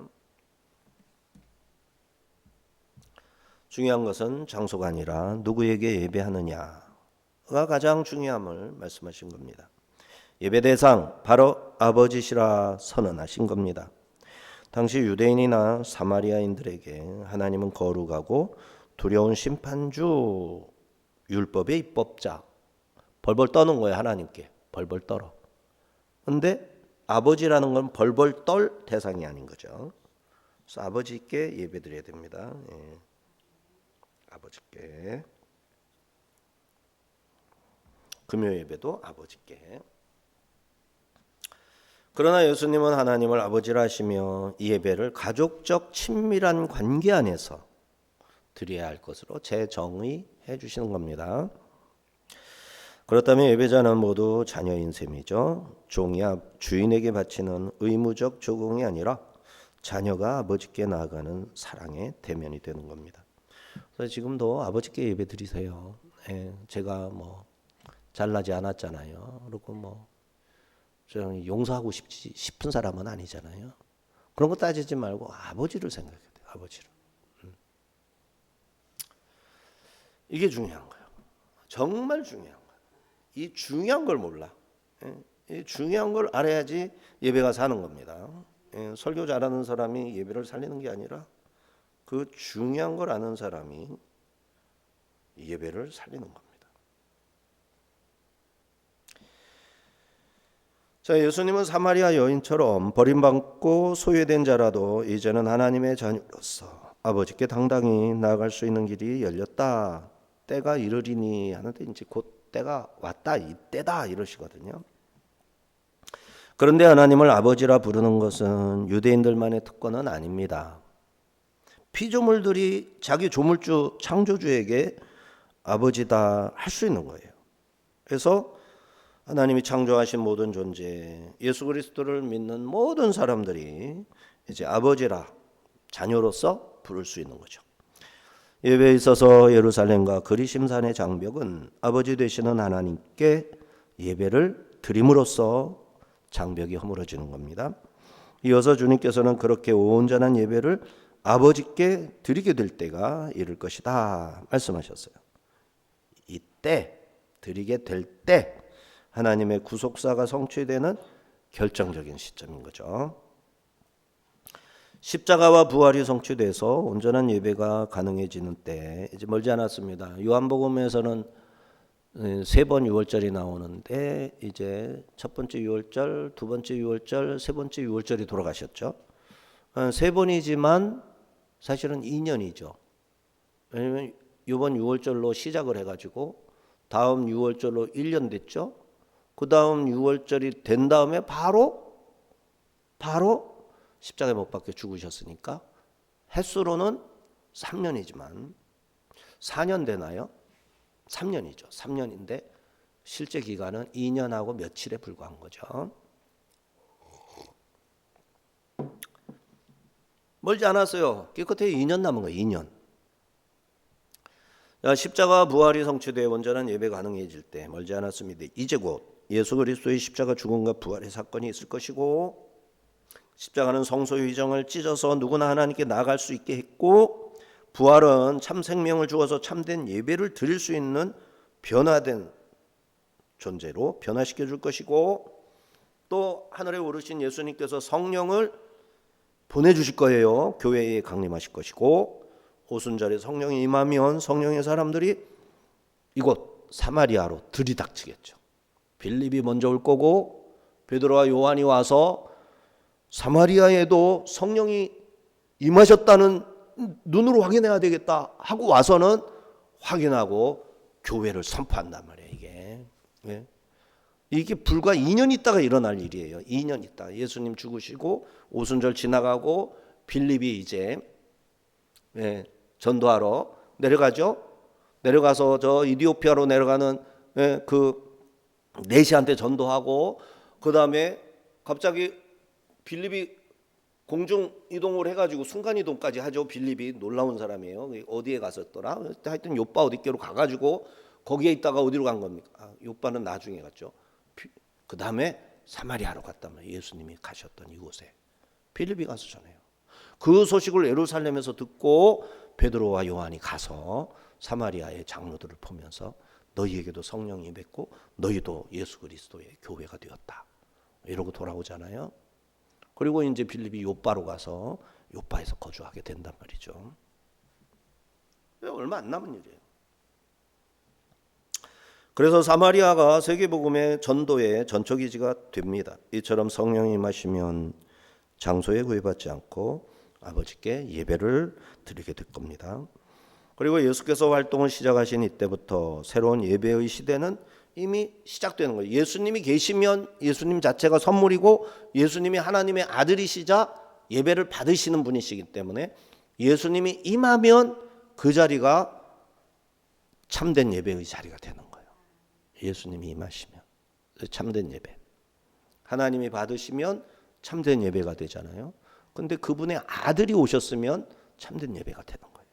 중요한 것은 장소가 아니라 누구에게 예배하느냐가 가장 중요함을 말씀하신 겁니다. 예배 대상 바로 아버지시라 선언하신 겁니다. 당시 유대인이나 사마리아인들에게 하나님은 거룩하고 두려운 심판주, 율법의 입법자, 벌벌 떠는 거예요. 하나님께 벌벌 떨어. 근데 아버지라는 건 벌벌 떨 대상이 아닌 거죠. 그래서 아버지께 예배드려야 됩니다. 아버지께. 금요 예배도 아버지께. 그러나 예수님은 하나님을 아버지라 하시며 이 예배를 가족적 친밀한 관계 안에서 드려야 할 것으로 재정의해 주시는 겁니다. 그렇다면 예배자는 모두 자녀인 셈이죠. 종이 주인에게 바치는 의무적 조공이 아니라 자녀가 아버지께 나아가는 사랑의 대면이 되는 겁니다. 그래서 지금도 아버지께 예배 드리세요. 예, 제가 뭐 잘나지 않았잖아요. 그리고 뭐 저는 용서하고 싶은 사람은 아니잖아요. 그런 거 따지지 말고 아버지를 생각해야 돼요. 아버지를. 이게 중요한 거예요. 정말 중요한 거예요. 이 중요한 걸 몰라. 이 중요한 걸 알아야지 예배가 사는 겁니다. 설교 잘하는 사람이 예배를 살리는 게 아니라 그 중요한 걸 아는 사람이 예배를 살리는 겁니다. 자, 예수님은 사마리아 여인처럼 버림받고 소외된 자라도 이제는 하나님의 자녀로서 아버지께 당당히 나아갈 수 있는 길이 열렸다. 때가 이르리니 하는데 이제 곧 때가 왔다. 이때다 이러시거든요. 그런데 하나님을 아버지라 부르는 것은 유대인들만의 특권은 아닙니다. 피조물들이 자기 조물주 창조주에게 아버지다 할 수 있는 거예요. 그래서 하나님이 창조하신 모든 존재, 예수 그리스도를 믿는 모든 사람들이 이제 아버지라 자녀로서 부를 수 있는 거죠. 예배에 있어서 예루살렘과 그리심산의 장벽은 아버지 되시는 하나님께 예배를 드림으로써 장벽이 허물어지는 겁니다. 이어서 주님께서는 그렇게 온전한 예배를 아버지께 드리게 될 때가 이를 것이다 말씀하셨어요. 이때 드리게 될 때 하나님의 구속사가 성취되는 결정적인 시점인 거죠. 십자가와 부활이 성취돼서 온전한 예배가 가능해지는 때 이제 멀지 않았습니다. 요한복음에서는 세 번 유월절이 나오는데 이제 첫 번째 유월절, 두 번째 유월절, 세 번째 유월절이 돌아가셨죠. 세 번이지만 사실은 2년이죠. 왜냐하면 이번 유월절로 시작을 해가지고 다음 유월절로 1년 됐죠. 그 다음 유월절이 된 다음에 바로 십자가에 못 박혀 죽으셨으니까 횟수로는 3년이지만 4년 되나요? 3년이죠. 3년인데 실제 기간은 2년하고 며칠에 불과한 거죠. 멀지 않았어요. 깨끗하게 2년 남은 거예요. 2년. 십자가 부활이 성취되어 온전한 예배 가능해질 때 멀지 않았습니다. 이제 곧 예수 그리스도의 십자가 죽음과 부활의 사건이 있을 것이고 십자가는 성소의 위정을 찢어서 누구나 하나님께 나아갈 수 있게 했고 부활은 참 생명을 주어서 참된 예배를 드릴 수 있는 변화된 존재로 변화시켜 줄 것이고 또 하늘에 오르신 예수님께서 성령을 보내주실 거예요. 교회에 강림하실 것이고 오순절에 성령이 임하면 성령의 사람들이 이곳 사마리아로 들이닥치겠죠. 빌립이 먼저 올 거고 베드로와 요한이 와서 사마리아에도 성령이 임하셨다는 눈으로 확인해야 되겠다 하고 와서는 확인하고 교회를 선포한단 말이에요. 이게 불과 2년 있다가 일어날 일이에요. 2년 있다. 예수님 죽으시고 오순절 지나가고 빌립이 이제 전도하러 내려가죠. 내려가서 저 이디오피아로 내려가는 그 내시한테 전도하고 그 다음에 갑자기 빌립이 공중 이동을 해가지고 순간 이동까지 하죠. 빌립이 놀라운 사람이에요. 어디에 갔었더라? 하여튼 요빠 어디께로 가가지고 거기에 있다가 어디로 간 겁니까? 요빠는 나중에 갔죠. 그 다음에 사마리아로 갔단 말이에요. 예수님이 가셨던 이곳에 빌립이 가서 전해요. 그 소식을 예루살렘에서 듣고 베드로와 요한이 가서 사마리아의 장로들을 보면서 너희에게도 성령이 임했고 너희도 예수 그리스도의 교회가 되었다. 이러고 돌아오잖아요. 그리고 이제 빌립이 요빠로 가서 요빠에서 거주하게 된단 말이죠. 얼마 안 남은 일이에요. 그래서 사마리아가 세계복음의 전도의 전초기지가 됩니다. 이처럼 성령이 임하시면 장소에 구애받지 않고 아버지께 예배를 드리게 될 겁니다. 그리고 예수께서 활동을 시작하신 이때부터 새로운 예배의 시대는 이미 시작되는 거예요. 예수님이 계시면 예수님 자체가 선물이고 예수님이 하나님의 아들이시자 예배를 받으시는 분이시기 때문에 예수님이 임하면 그 자리가 참된 예배의 자리가 되는 거예요. 예수님이 임하시면 참된 예배. 하나님이 받으시면 참된 예배가 되잖아요. 근데 그분의 아들이 오셨으면 참된 예배가 되는 거예요.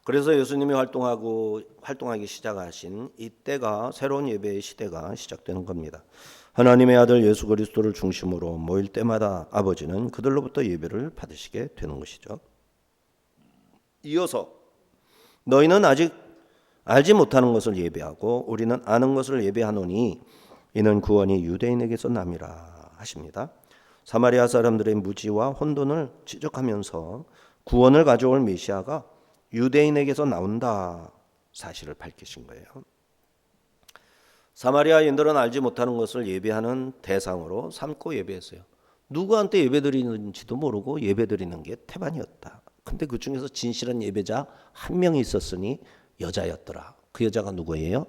그래서 예수님이 활동하기 시작하신 이때가 새로운 예배의 시대가 시작되는 겁니다. 하나님의 아들 예수 그리스도를 중심으로 모일 때마다 아버지는 그들로부터 예배를 받으시게 되는 것이죠. 이어서 너희는 아직 알지 못하는 것을 예배하고 우리는 아는 것을 예배하노니 이는 구원이 유대인에게서 남이라 하십니다. 사마리아 사람들의 무지와 혼돈을 지적하면서 구원을 가져올 메시아가 유대인에게서 나온다 사실을 밝히신 거예요. 사마리아인들은 알지 못하는 것을 예배하는 대상으로 삼고 예배했어요. 누구한테 예배드리는지도 모르고 예배드리는 게 태반이었다. 근데 그 중에서 진실한 예배자 한 명이 있었으니 여자였더라. 그 여자가 누구예요?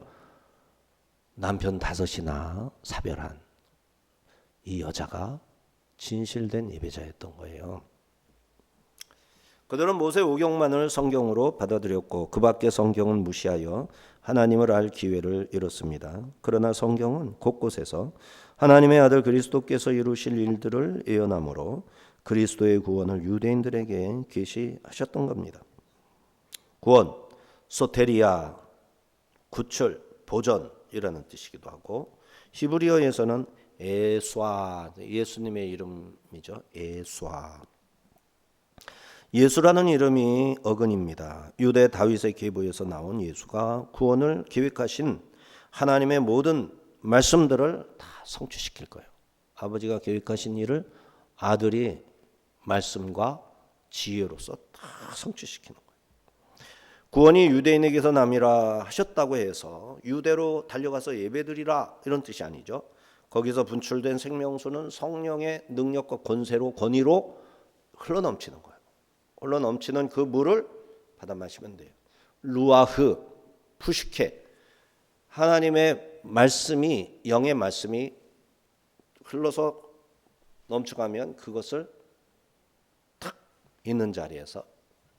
남편 5이나 사별한 이 여자가 진실된 예배자였던 거예요. 그들은 모세 오경만을 성경으로 받아들였고 그 밖의 성경은 무시하여 하나님을 알 기회를 잃었습니다. 그러나 성경은 곳곳에서 하나님의 아들 그리스도께서 이루실 일들을 예언함으로 그리스도의 구원을 유대인들에게 계시하셨던 겁니다. 구원, 소테리아, 구출, 보전이라는 뜻이기도 하고 히브리어에서는 에스와, 예수님의 이름이죠. 에스와. 예수라는 이름이 어근입니다. 유대 다윗의 계보에서 나온 예수가 구원을 계획하신 하나님의 모든 말씀들을 다 성취시킬 거예요. 아버지가 계획하신 일을 아들이 말씀과 지혜로서 다 성취시키는 거예요. 구원이 유대인에게서 남이라 하셨다고 해서 유대로 달려가서 예배드리라 이런 뜻이 아니죠. 거기서 분출된 생명수는 성령의 능력과 권세로 권위로 흘러넘치는 거예요. 흘러넘치는 그 물을 받아 마시면 돼요. 루아흐, 푸시케, 하나님의 말씀이, 영의 말씀이 흘러서 넘쳐가면 그것을 탁 있는 자리에서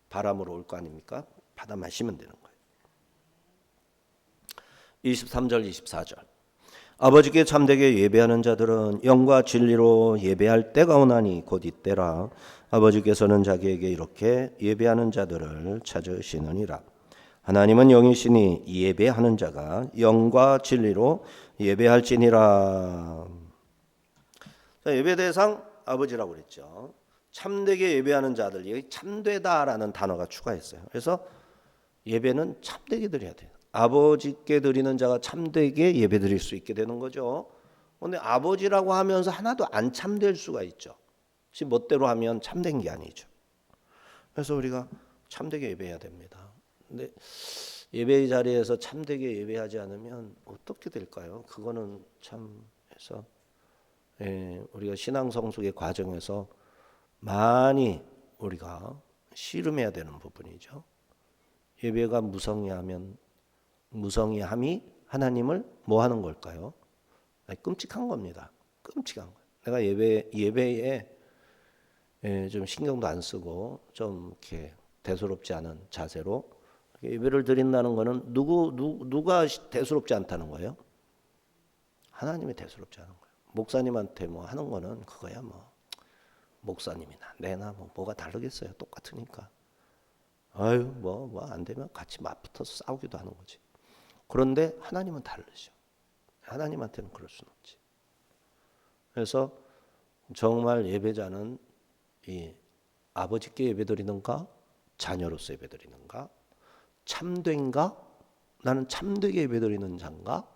바람으로 올 거 아닙니까? 받아 마시면 되는 거예요. 23절 24절 아버지께 참되게 예배하는 자들은 영과 진리로 예배할 때가 오나니 곧 이때라. 아버지께서는 자기에게 이렇게 예배하는 자들을 찾으시느니라. 하나님은 영이시니 예배하는 자가 영과 진리로 예배할지니라. 자, 예배 대상 아버지라고 그랬죠. 참되게 예배하는 자들, 여기 참되다라는 단어가 추가했어요. 그래서 예배는 참되게 드려야 돼요. 아버지께 드리는 자가 참되게 예배 드릴 수 있게 되는 거죠. 그런데 아버지라고 하면서 하나도 안 참될 수가 있죠. 지 멋대로 하면 참된 게 아니죠. 그래서 우리가 참되게 예배해야 됩니다. 근데 예배의 자리에서 참되게 예배하지 않으면 어떻게 될까요? 그거는 참 해서 우리가 신앙 성숙의 과정에서 많이 우리가 씨름해야 되는 부분이죠. 예배가 무성의함이 하나님을 뭐 하는 걸까요? 끔찍한 겁니다. 끔찍한 거예요. 내가 예배에 좀 신경도 안 쓰고 좀 이렇게 대수롭지 않은 자세로 예배를 드린다는 거는 누가 대수롭지 않다는 거예요? 하나님이 대수롭지 않은 거예요. 목사님한테 뭐 하는 거는 그거야 뭐 목사님이나 내나 뭐가 다르겠어요. 똑같으니까. 아유 뭐 안 되면 같이 맞붙어서 싸우기도 하는 거지. 그런데 하나님은 다르죠. 하나님한테는 그럴 수는 없지. 그래서 정말 예배자는 이 아버지께 예배드리는가 자녀로서 예배드리는가 참된가 나는 참되게 예배드리는 자인가.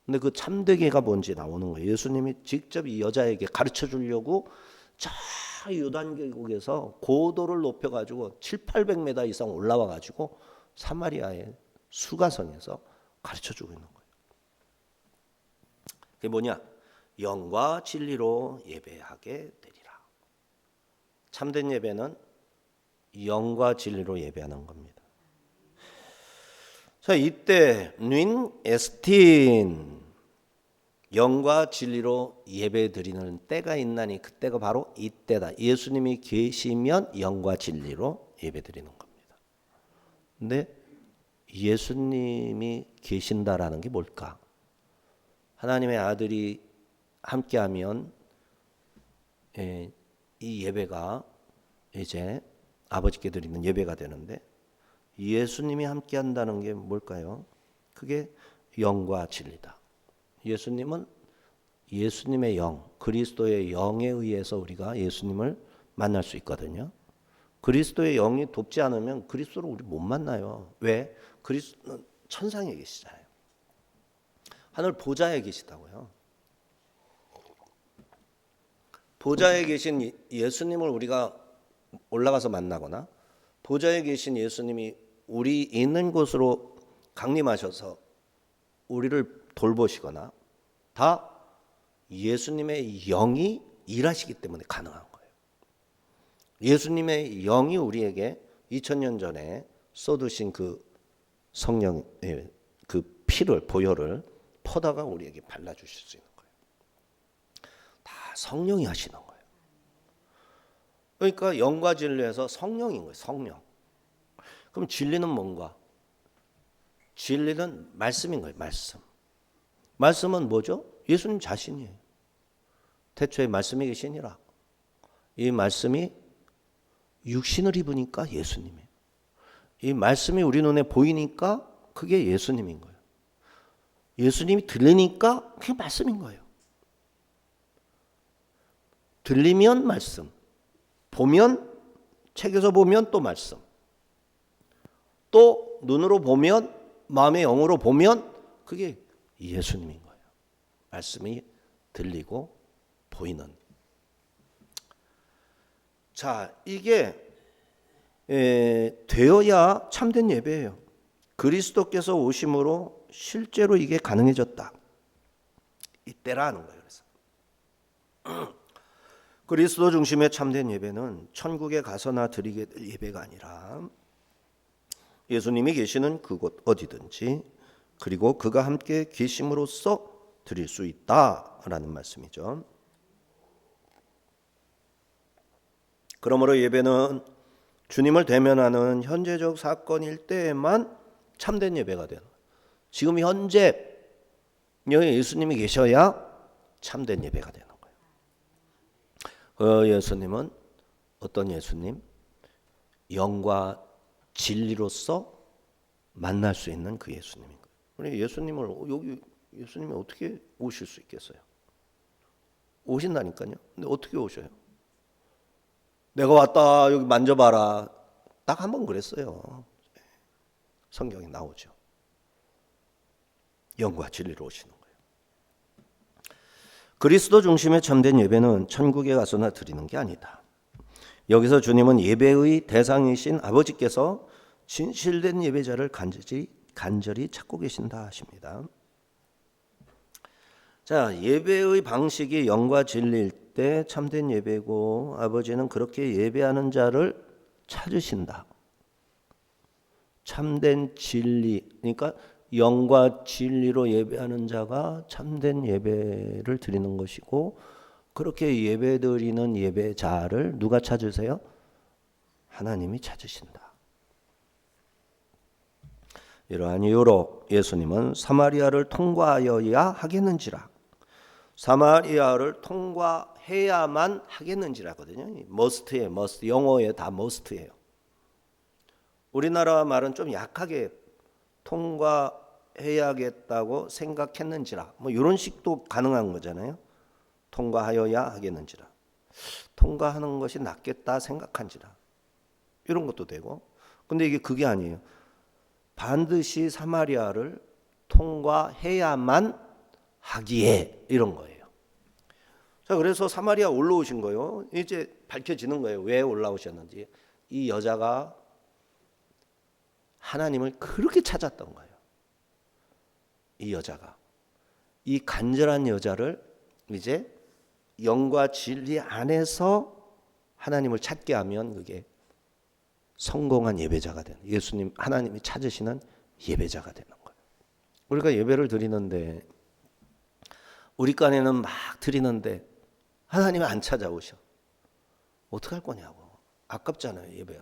근데 그 참되게가 뭔지 나오는 거예요. 예수님이 직접 이 여자에게 가르쳐 주려고 저 요단계곡에서 고도를 높여가지고 700-800m 이상 올라와가지고 사마리아의 수가성에서 가르쳐주고 있는 거예요. 그게 뭐냐? 영과 진리로 예배하게 되리라. 참된 예배는 영과 진리로 예배하는 겁니다. 자, 이때 윈 에스틴 영과 진리로 예배드리는 때가 있나니 그때가 바로 이때다. 예수님이 계시면 영과 진리로 예배드리는 겁니다. 근데 예수님이 계신다라는 게 뭘까? 하나님의 아들이 함께하면 이 예배가 이제 아버지께 드리는 예배가 되는데 예수님이 함께 한다는 게 뭘까요? 그게 영과 진리다. 예수님은 예수님의 영, 그리스도의 영에 의해서 우리가 예수님을 만날 수 있거든요. 그리스도의 영이 돕지 않으면 그리스도를 우리 못 만나요. 왜? 그리스도는 천상에 계시잖아요. 하늘 보좌에 계시다고요. 보좌에 계신 예수님을 우리가 올라가서 만나거나 보좌에 계신 예수님이 우리 있는 곳으로 강림하셔서 우리를 돌보시거나 다 예수님의 영이 일하시기 때문에 가능한 거예요. 예수님의 영이 우리에게 2000년 전에 쏟으신 그 성령의 그 피를 보혈을 퍼다가 우리에게 발라주실 수 있는 거예요. 다 성령이 하시는 거예요. 그러니까 영과 진리에서 성령인 거예요. 성령. 그럼 진리는 뭔가? 진리는 말씀인 거예요. 말씀. 말씀은 뭐죠? 예수님 자신이에요. 태초에 말씀이 계시니라. 이 말씀이 육신을 입으니까 예수님이에요. 이 말씀이 우리 눈에 보이니까 그게 예수님인 거예요. 예수님이 들리니까 그게 말씀인 거예요. 들리면 말씀, 보면 책에서 보면 또 말씀, 또 눈으로 보면 마음의 영으로 보면 그게 예수님인 거예요. 말씀이 들리고 보이는. 자, 이게 되어야 참된 예배예요. 그리스도께서 오심으로 실제로 이게 가능해졌다. 이때라 하는 거예요. 그래서 그리스도 중심의 참된 예배는 천국에 가서나 드리게 될 예배가 아니라 예수님이 계시는 그곳 어디든지 그리고 그가 함께 계심으로써 드릴 수 있다라는 말씀이죠. 그러므로 예배는 주님을 대면하는 현재적 사건일 때에만 참된 예배가 되는 거예요. 지금 현재 여기 예수님이 계셔야 참된 예배가 되는 거예요. 그 예수님은 어떤 예수님? 영과 진리로서 만날 수 있는 그 예수님인 거예요. 우리 예수님을 여기 예수님이 어떻게 오실 수 있겠어요? 오신다니까요. 근데 어떻게 오셔요? 내가 왔다 여기 만져봐라. 딱 한 번 그랬어요. 성경에 나오죠. 영과 진리로 오시는 거예요. 그리스도 중심의 참된 예배는 천국에 가서나 드리는 게 아니다. 여기서 주님은 예배의 대상이신 아버지께서 진실된 예배자를 간절히 찾고 계신다 하십니다. 자, 예배의 방식이 영과 진리일 때 참된 예배고 아버지는 그렇게 예배하는 자를 찾으신다. 참된 진리, 그러니까 영과 진리로 예배하는 자가 참된 예배를 드리는 것이고 그렇게 예배드리는 예배자를 누가 찾으세요? 하나님이 찾으신다. 이러한 이유로 예수님은 사마리아를 통과하여야 하겠는지라. 사마리아를 통과해야만 하겠는지라거든요. must예요. must. 영어에 다 must예요. 우리나라 말은 좀 약하게 통과해야겠다고 생각했는지라. 뭐 이런 식도 가능한 거잖아요. 통과하여야 하겠는지라. 통과하는 것이 낫겠다 생각한지라. 이런 것도 되고. 근데 이게 그게 아니에요. 반드시 사마리아를 통과해야만 하기에 이런 거예요. 자, 그래서 사마리아 올라오신 거예요. 이제 밝혀지는 거예요. 왜 올라오셨는지. 이 여자가 하나님을 그렇게 찾았던 거예요. 이 여자가. 이 간절한 여자를 이제 영과 진리 안에서 하나님을 찾게 하면 그게 성공한 예배자가 되는, 예수님 하나님이 찾으시는 예배자가 되는 거예요. 우리가 예배를 드리는데 우리 간에는 막 드리는데 하나님은 안 찾아오셔. 어떡할 거냐고. 아깝잖아요. 예배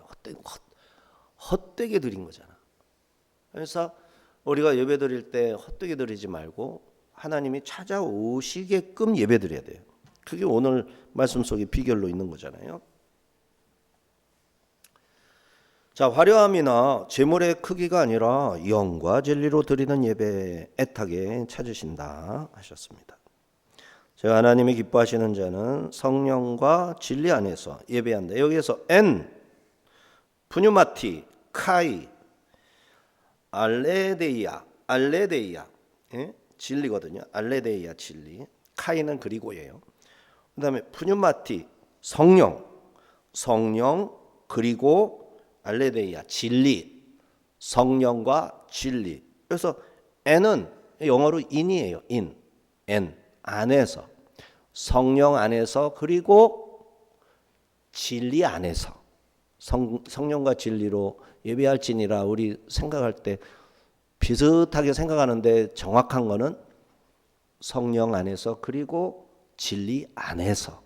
헛되게 드린 거잖아. 그래서 우리가 예배 드릴 때 헛되게 드리지 말고 하나님이 찾아오시게끔 예배 드려야 돼요. 그게 오늘 말씀 속에 비결로 있는 거잖아요. 자, 화려함이나 재물의 크기가 아니라 영과 진리로 드리는 예배 애타게 찾으신다 하셨습니다. 제가 하나님이 기뻐하시는 자는 성령과 진리 안에서 예배한다. 여기에서 엔, 푸뉴마티, 카이, 알레데이아, 예? 진리거든요. 알레데이아 진리. 카이는 그리고예요. 그다음에 푸뉴마티, 성령 그리고 알레데이아 진리, 성령과 진리. 그래서 N은 영어로 in이에요. N 안에서, 성령 안에서, 그리고 진리 안에서. 성령과 진리로 예배할지니라 우리 생각할 때 비슷하게 생각하는데 정확한 거는 성령 안에서 그리고 진리 안에서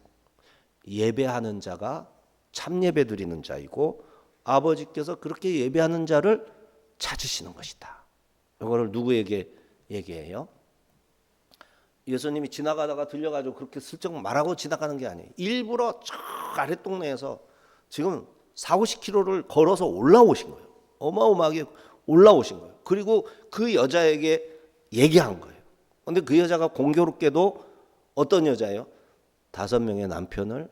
예배하는 자가 참 예배 드리는 자이고 아버지께서 그렇게 예배하는 자를 찾으시는 것이다. 이거를 누구에게 얘기해요? 예수님이 지나가다가 들려가지고 그렇게 슬쩍 말하고 지나가는 게 아니에요. 일부러 저 아랫동네에서 지금 40-50km를 걸어서 올라오신 거예요. 어마어마하게 올라오신 거예요. 그리고 그 여자에게 얘기한 거예요. 그런데 그 여자가 공교롭게도 어떤 여자예요? 5명의 남편을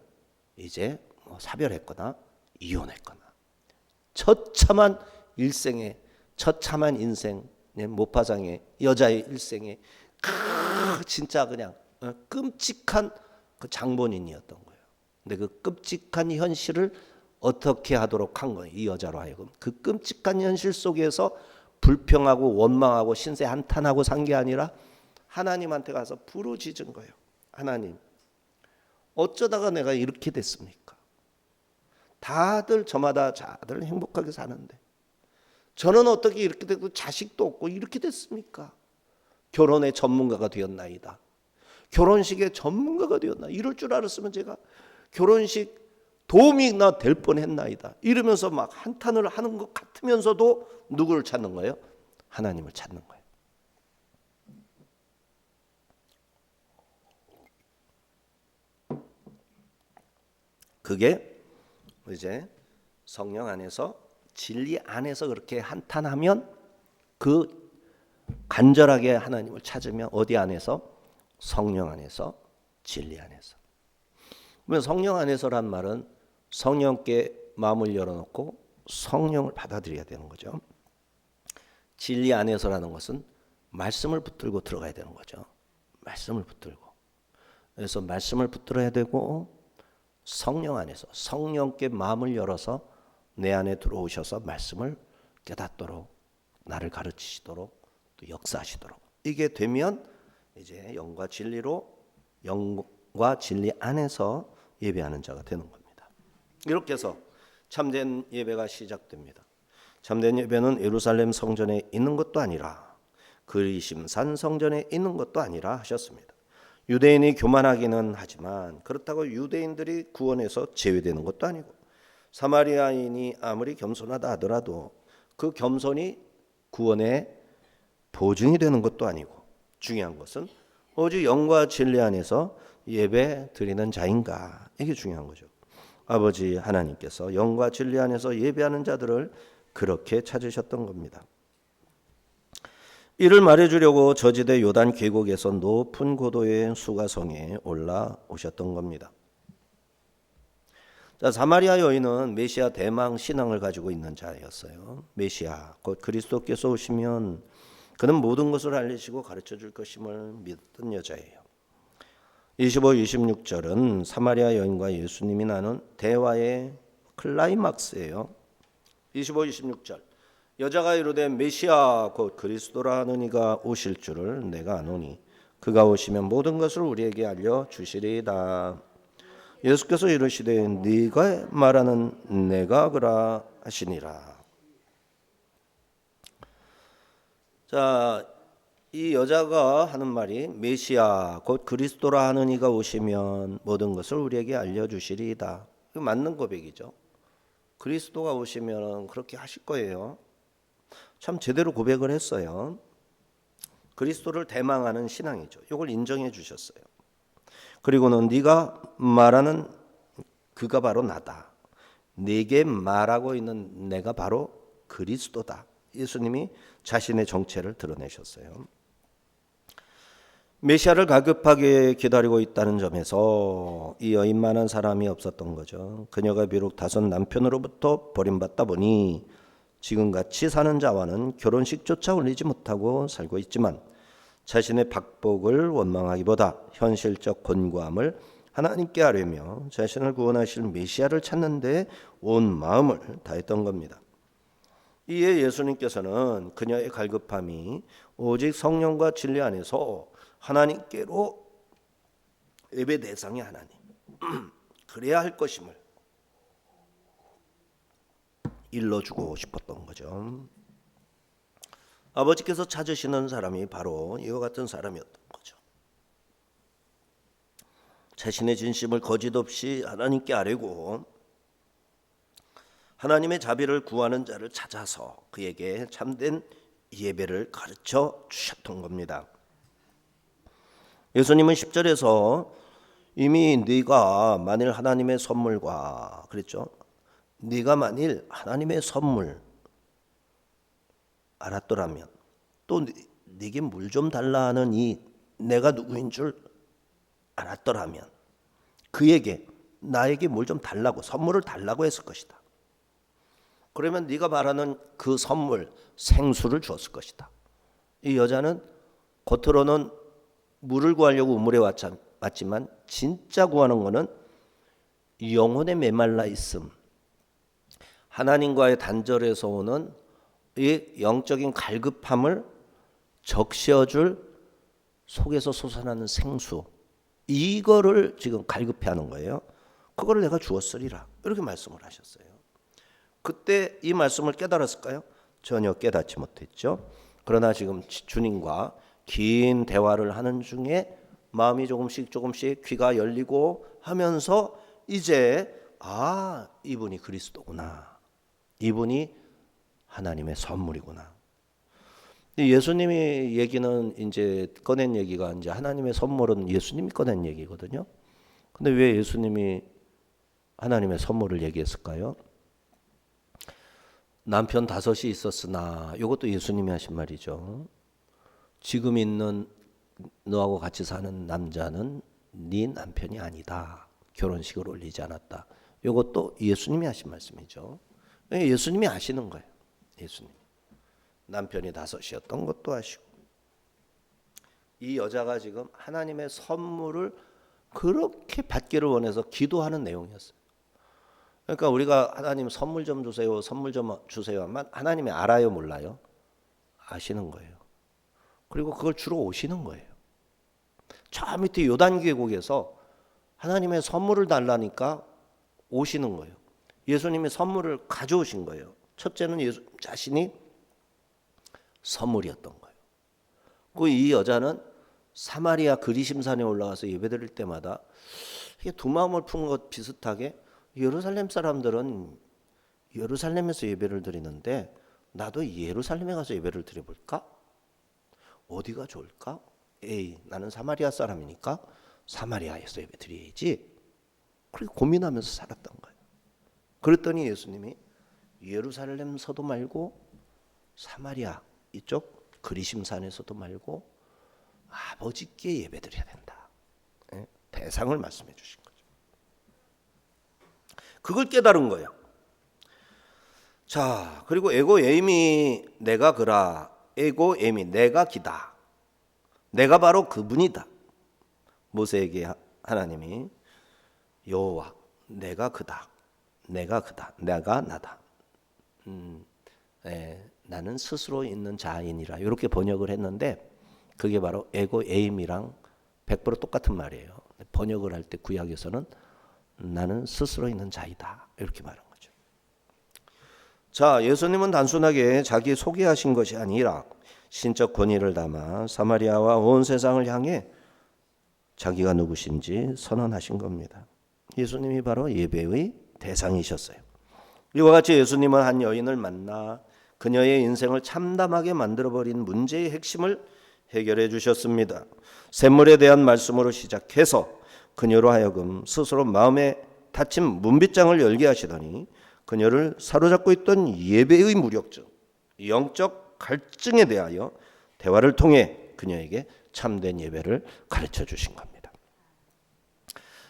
이제 사별했거나 이혼했거나 처참한 일생에, 처참한 인생, 모파장의 여자의 일생에 진짜 그냥 끔찍한 그 장본인이었던 거예요. 근데 그 끔찍한 현실을 어떻게 하도록 한 거예요? 이 여자로 하여금 그 끔찍한 현실 속에서 불평하고 원망하고 신세 한탄하고 산 게 아니라 하나님한테 가서 부르짖은 거예요. 하나님, 어쩌다가 내가 이렇게 됐습니까? 다들 저마다 다들 행복하게 사는데 저는 어떻게 이렇게 되고 자식도 없고 이렇게 됐습니까? 결혼의 전문가가 되었나이다. 결혼식의 전문가가 되었나. 이럴 줄 알았으면 제가 결혼식 도움이나 될 뻔했나이다. 이러면서 막 한탄을 하는 것 같으면서도 누구를 찾는 거예요? 하나님을 찾는 거예요. 그게 이제 성령 안에서 진리 안에서 그렇게 한탄하면 그 간절하게 하나님을 찾으면 어디 안에서? 성령 안에서, 진리 안에서. 그러면 성령 안에서란 말은 성령께 마음을 열어놓고 성령을 받아들여야 되는 거죠. 진리 안에서라는 것은 말씀을 붙들고 들어가야 되는 거죠. 말씀을 붙들고. 그래서 말씀을 붙들어야 되고 성령 안에서 성령께 마음을 열어서 내 안에 들어오셔서 말씀을 깨닫도록 나를 가르치시도록 또 역사하시도록 이게 되면 이제 영과 진리로 영과 진리 안에서 예배하는 자가 되는 겁니다. 이렇게 해서 참된 예배가 시작됩니다. 참된 예배는 예루살렘 성전에 있는 것도 아니라 그리심산 성전에 있는 것도 아니라 하셨습니다. 유대인이 교만하기는 하지만 그렇다고 유대인들이 구원에서 제외되는 것도 아니고 사마리아인이 아무리 겸손하다 하더라도 그 겸손이 구원의 보증이 되는 것도 아니고 중요한 것은 오직 영과 진리 안에서 예배 드리는 자인가, 이게 중요한 거죠. 아버지 하나님께서 영과 진리 안에서 예배하는 자들을 그렇게 찾으셨던 겁니다. 이를 말해주려고 저지대 요단 계곡에서 높은 고도의 수가성에 올라오셨던 겁니다. 자, 사마리아 여인은 메시아 대망 신앙을 가지고 있는 자였어요. 메시아 곧 그리스도께서 오시면 그는 모든 것을 알리시고 가르쳐 줄 것임을 믿던 여자예요. 25, 26절은 사마리아 여인과 예수님이 나눈 대화의 클라이막스예요. 25, 26절 여자가 이르되 메시아 곧 그리스도라 하는 이가 오실 줄을 내가 아노니 그가 오시면 모든 것을 우리에게 알려주시리이다. 예수께서 이르시되 네가 말하는 내가 그라 하시니라. 자, 이 여자가 하는 말이 메시아 곧 그리스도라 하는 이가 오시면 모든 것을 우리에게 알려주시리이다. 이거 맞는 고백이죠. 그리스도가 오시면 그렇게 하실 거예요. 참 제대로 고백을 했어요. 그리스도를 대망하는 신앙이죠. 이걸 인정해 주셨어요. 그리고는 네가 말하는 그가 바로 나다. 네게 말하고 있는 내가 바로 그리스도다. 예수님이 자신의 정체를 드러내셨어요. 메시아를 갈급하게 기다리고 있다는 점에서 이 여인만한 사람이 없었던 거죠. 그녀가 비록 다섯 남편으로부터 버림받다 보니 지금같이 사는 자와는 결혼식조차 올리지 못하고 살고 있지만 자신의 박복을 원망하기보다 현실적 곤고함을 하나님께 하려며 자신을 구원하실 메시아를 찾는 데 온 마음을 다했던 겁니다. 이에 예수님께서는 그녀의 갈급함이 오직 성령과 진리 안에서 하나님께로 예배 대상이 하나님 그래야 할 것임을 일러주고 싶었던 거죠. 아버지께서 찾으시는 사람이 바로 이와 같은 사람이었던 거죠. 자신의 진심을 거짓 없이 하나님께 아뢰고 하나님의 자비를 구하는 자를 찾아서 그에게 참된 예배를 가르쳐 주셨던 겁니다. 예수님은 10절에서 이미 네가 만일 하나님의 선물과 그랬죠. 네가 만일 하나님의 선물 알았더라면 또 네게 물 좀 달라 하는 이 내가 누구인 줄 알았더라면 그에게 나에게 물 좀 달라고 선물을 달라고 했을 것이다. 그러면 네가 말하는 그 선물 생수를 주었을 것이다. 이 여자는 겉으로는 물을 구하려고 우물에 왔지만 진짜 구하는 것은 영혼의 메말라 있음, 하나님과의 단절에서 오는 이 영적인 갈급함을 적셔줄 속에서 솟아나는 생수, 이거를 지금 갈급해하는 거예요. 그거를 내가 주었으리라 이렇게 말씀을 하셨어요. 그때 이 말씀을 깨달았을까요? 전혀 깨닫지 못했죠. 그러나 지금 주님과 긴 대화를 하는 중에 마음이 조금씩 귀가 열리고 하면서 이제 이분이 그리스도구나, 이분이 하나님의 선물이구나. 예수님이 얘기는 이제 꺼낸 얘기가 이제 하나님의 선물은 예수님이 꺼낸 얘기거든요. 근데 왜 예수님이 하나님의 선물을 얘기했을까요? 남편 5이 있었으나 이것도 예수님이 하신 말이죠. 지금 있는 너하고 같이 사는 남자는 네 남편이 아니다. 결혼식을 올리지 않았다. 이것도 예수님이 하신 말씀이죠. 예수님이 아시는 거예요. 예수님. 남편이 5이었던 것도 아시고 이 여자가 지금 하나님의 선물을 그렇게 받기를 원해서 기도하는 내용이었어요. 그러니까 우리가 하나님 선물 좀 주세요, 선물 좀 주세요 하면 하나님이 알아요, 몰라요? 아시는 거예요. 그리고 그걸 주러 오시는 거예요. 저 밑에 요단 계곡에서 하나님의 선물을 달라니까 오시는 거예요. 예수님이 선물을 가져오신 거예요. 첫째는 예수 자신이 선물이었던 거예요. 그 이 여자는 사마리아 그리심산에 올라가서 예배드릴 때마다 이게 두 마음을 푸는 것 비슷하게 예루살렘 사람들은 예루살렘에서 예배를 드리는데 나도 예루살렘에 가서 예배를 드려볼까? 어디가 좋을까? 나는 사마리아 사람이니까 사마리아에서 예배 드려야지. 그렇게 고민하면서 살았던 거예요. 그랬더니 예수님이 예루살렘서도 말고 사마리아 이쪽 그리심산에서도 말고 아버지께 예배 드려야 된다. 대상을 말씀해 주신 거죠. 그걸 깨달은 거예요. 자, 그리고 에고 에임이 내가 그라, 에고 에임이 내가 기다. 내가 바로 그분이다. 모세에게 하나님이 여호와 내가 그다. 내가 그다. 내가 나다. 나는 스스로 있는 자인이라 이렇게 번역을 했는데 그게 바로 에고 에임이랑 100% 똑같은 말이에요. 번역을 할 때 구약에서는 나는 스스로 있는 자이다 이렇게 말한 거죠. 자, 예수님은 단순하게 자기 소개하신 것이 아니라 신적 권위를 담아 사마리아와 온 세상을 향해 자기가 누구신지 선언하신 겁니다. 예수님이 바로 예배의 대상이셨어요. 이와 같이 예수님은 한 여인을 만나 그녀의 인생을 참담하게 만들어버린 문제의 핵심을 해결해 주셨습니다. 샘물에 대한 말씀으로 시작해서 그녀로 하여금 스스로 마음에 닫힌 문빗장을 열게 하시더니 그녀를 사로잡고 있던 예배의 무력증, 영적 갈증에 대하여 대화를 통해 그녀에게 참된 예배를 가르쳐 주신 겁니다.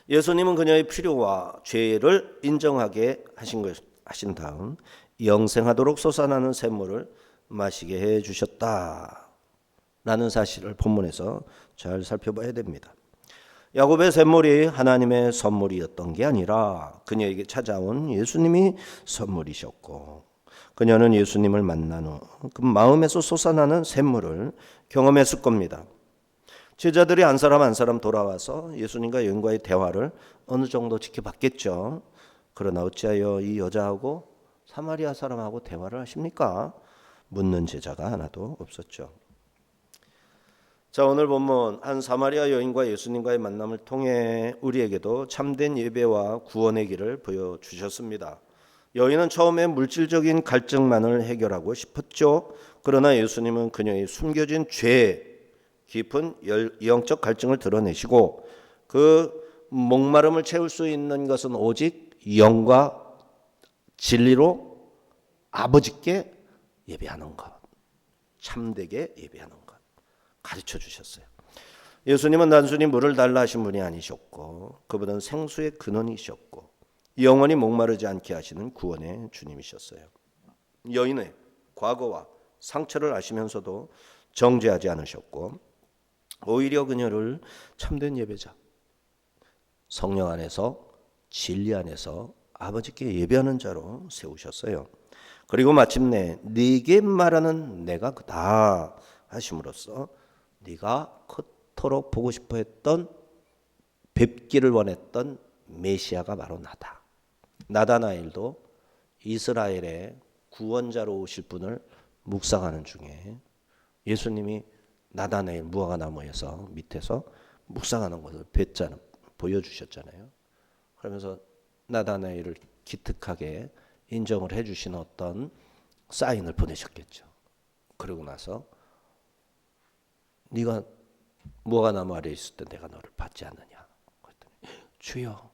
예수님은 그녀의 필요와 죄를 인정하게 하신 다음 영생하도록 솟아나는 샘물을 마시게 해 주셨다라는 사실을 본문에서 잘 살펴봐야 됩니다. 야곱의 샘물이 하나님의 선물이었던 게 아니라 그녀에게 찾아온 예수님이 선물이셨고, 그녀는 예수님을 만난 후 그 마음에서 솟아나는 샘물을 경험했을 겁니다. 제자들이 한 사람 한 사람 돌아와서 예수님과 여인과의 대화를 어느 정도 지켜봤겠죠. 그러나 어찌하여 이 여자하고 사마리아 사람하고 대화를 하십니까? 묻는 제자가 하나도 없었죠. 자, 오늘 본문 한 사마리아 여인과 예수님과의 만남을 통해 우리에게도 참된 예배와 구원의 길을 보여주셨습니다. 여인은 처음에 물질적인 갈증만을 해결하고 싶었죠. 그러나 예수님은 그녀의 숨겨진 죄, 깊은 영적 갈증을 드러내시고 그 목마름을 채울 수 있는 것은 오직 영과 진리로 아버지께 예배하는 것, 참되게 예배하는 것 가르쳐 주셨어요. 예수님은 단순히 물을 달라 하신 분이 아니셨고, 그분은 생수의 근원이셨고 영원히 목마르지 않게 하시는 구원의 주님이셨어요. 여인의 과거와 상처를 아시면서도 정죄하지 않으셨고, 오히려 그녀를 참된 예배자, 성령 안에서 진리 안에서 아버지께 예배하는 자로 세우셨어요. 그리고 마침내 네게 말하는 내가 그다 하심으로써 네가 그토록 보고 싶어 했던, 뵙기를 원했던 메시아가 바로 나다. 나다나엘도 이스라엘의 구원자로 오실 분을 묵상하는 중에 예수님이 나다나엘 무화과 나무에서 밑에서 묵상하는 것을 보여주셨잖아요. 그러면서 나다나엘을 기특하게 인정을 해주신 어떤 사인을 보내셨겠죠. 그러고 나서 네가 무화과 나무 아래에 있을 때 내가 너를 받지 않느냐. 그랬더니 주여,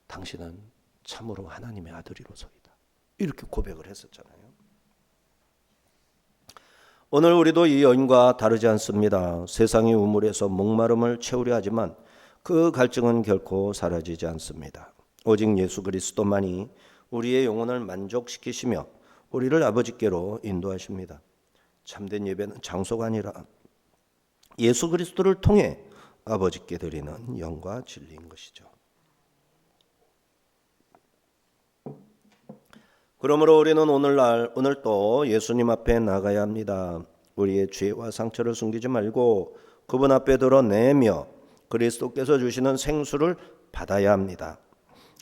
당신은 참으로 하나님의 아들이로소이다. 이렇게 고백을 했었잖아요. 오늘 우리도 이 여인과 다르지 않습니다. 세상의 우물에서 목마름을 채우려 하지만 그 갈증은 결코 사라지지 않습니다. 오직 예수 그리스도만이 우리의 영혼을 만족시키시며 우리를 아버지께로 인도하십니다. 참된 예배는 장소가 아니라 예수 그리스도를 통해 아버지께 드리는 영과 진리인 것이죠. 그러므로 우리는 오늘 또 예수님 앞에 나가야 합니다. 우리의 죄와 상처를 숨기지 말고 그분 앞에 드러내며 그리스도께서 주시는 생수를 받아야 합니다.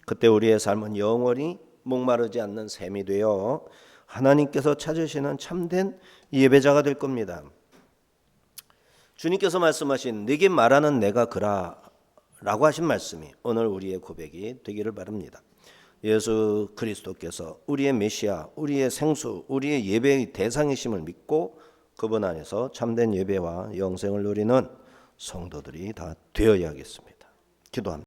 그때 우리의 삶은 영원히 목마르지 않는 샘이 되어 하나님께서 찾으시는 참된 예배자가 될 겁니다. 주님께서 말씀하신 네게 말하는 내가 그라 라고 하신 말씀이 오늘 우리의 고백이 되기를 바랍니다. 예수 그리스도께서 우리의 메시아, 우리의 생수, 우리의 예배의 대상이심을 믿고 그분 안에서 참된 예배와 영생을 누리는 성도들이 다 되어야겠습니다. 기도합니다.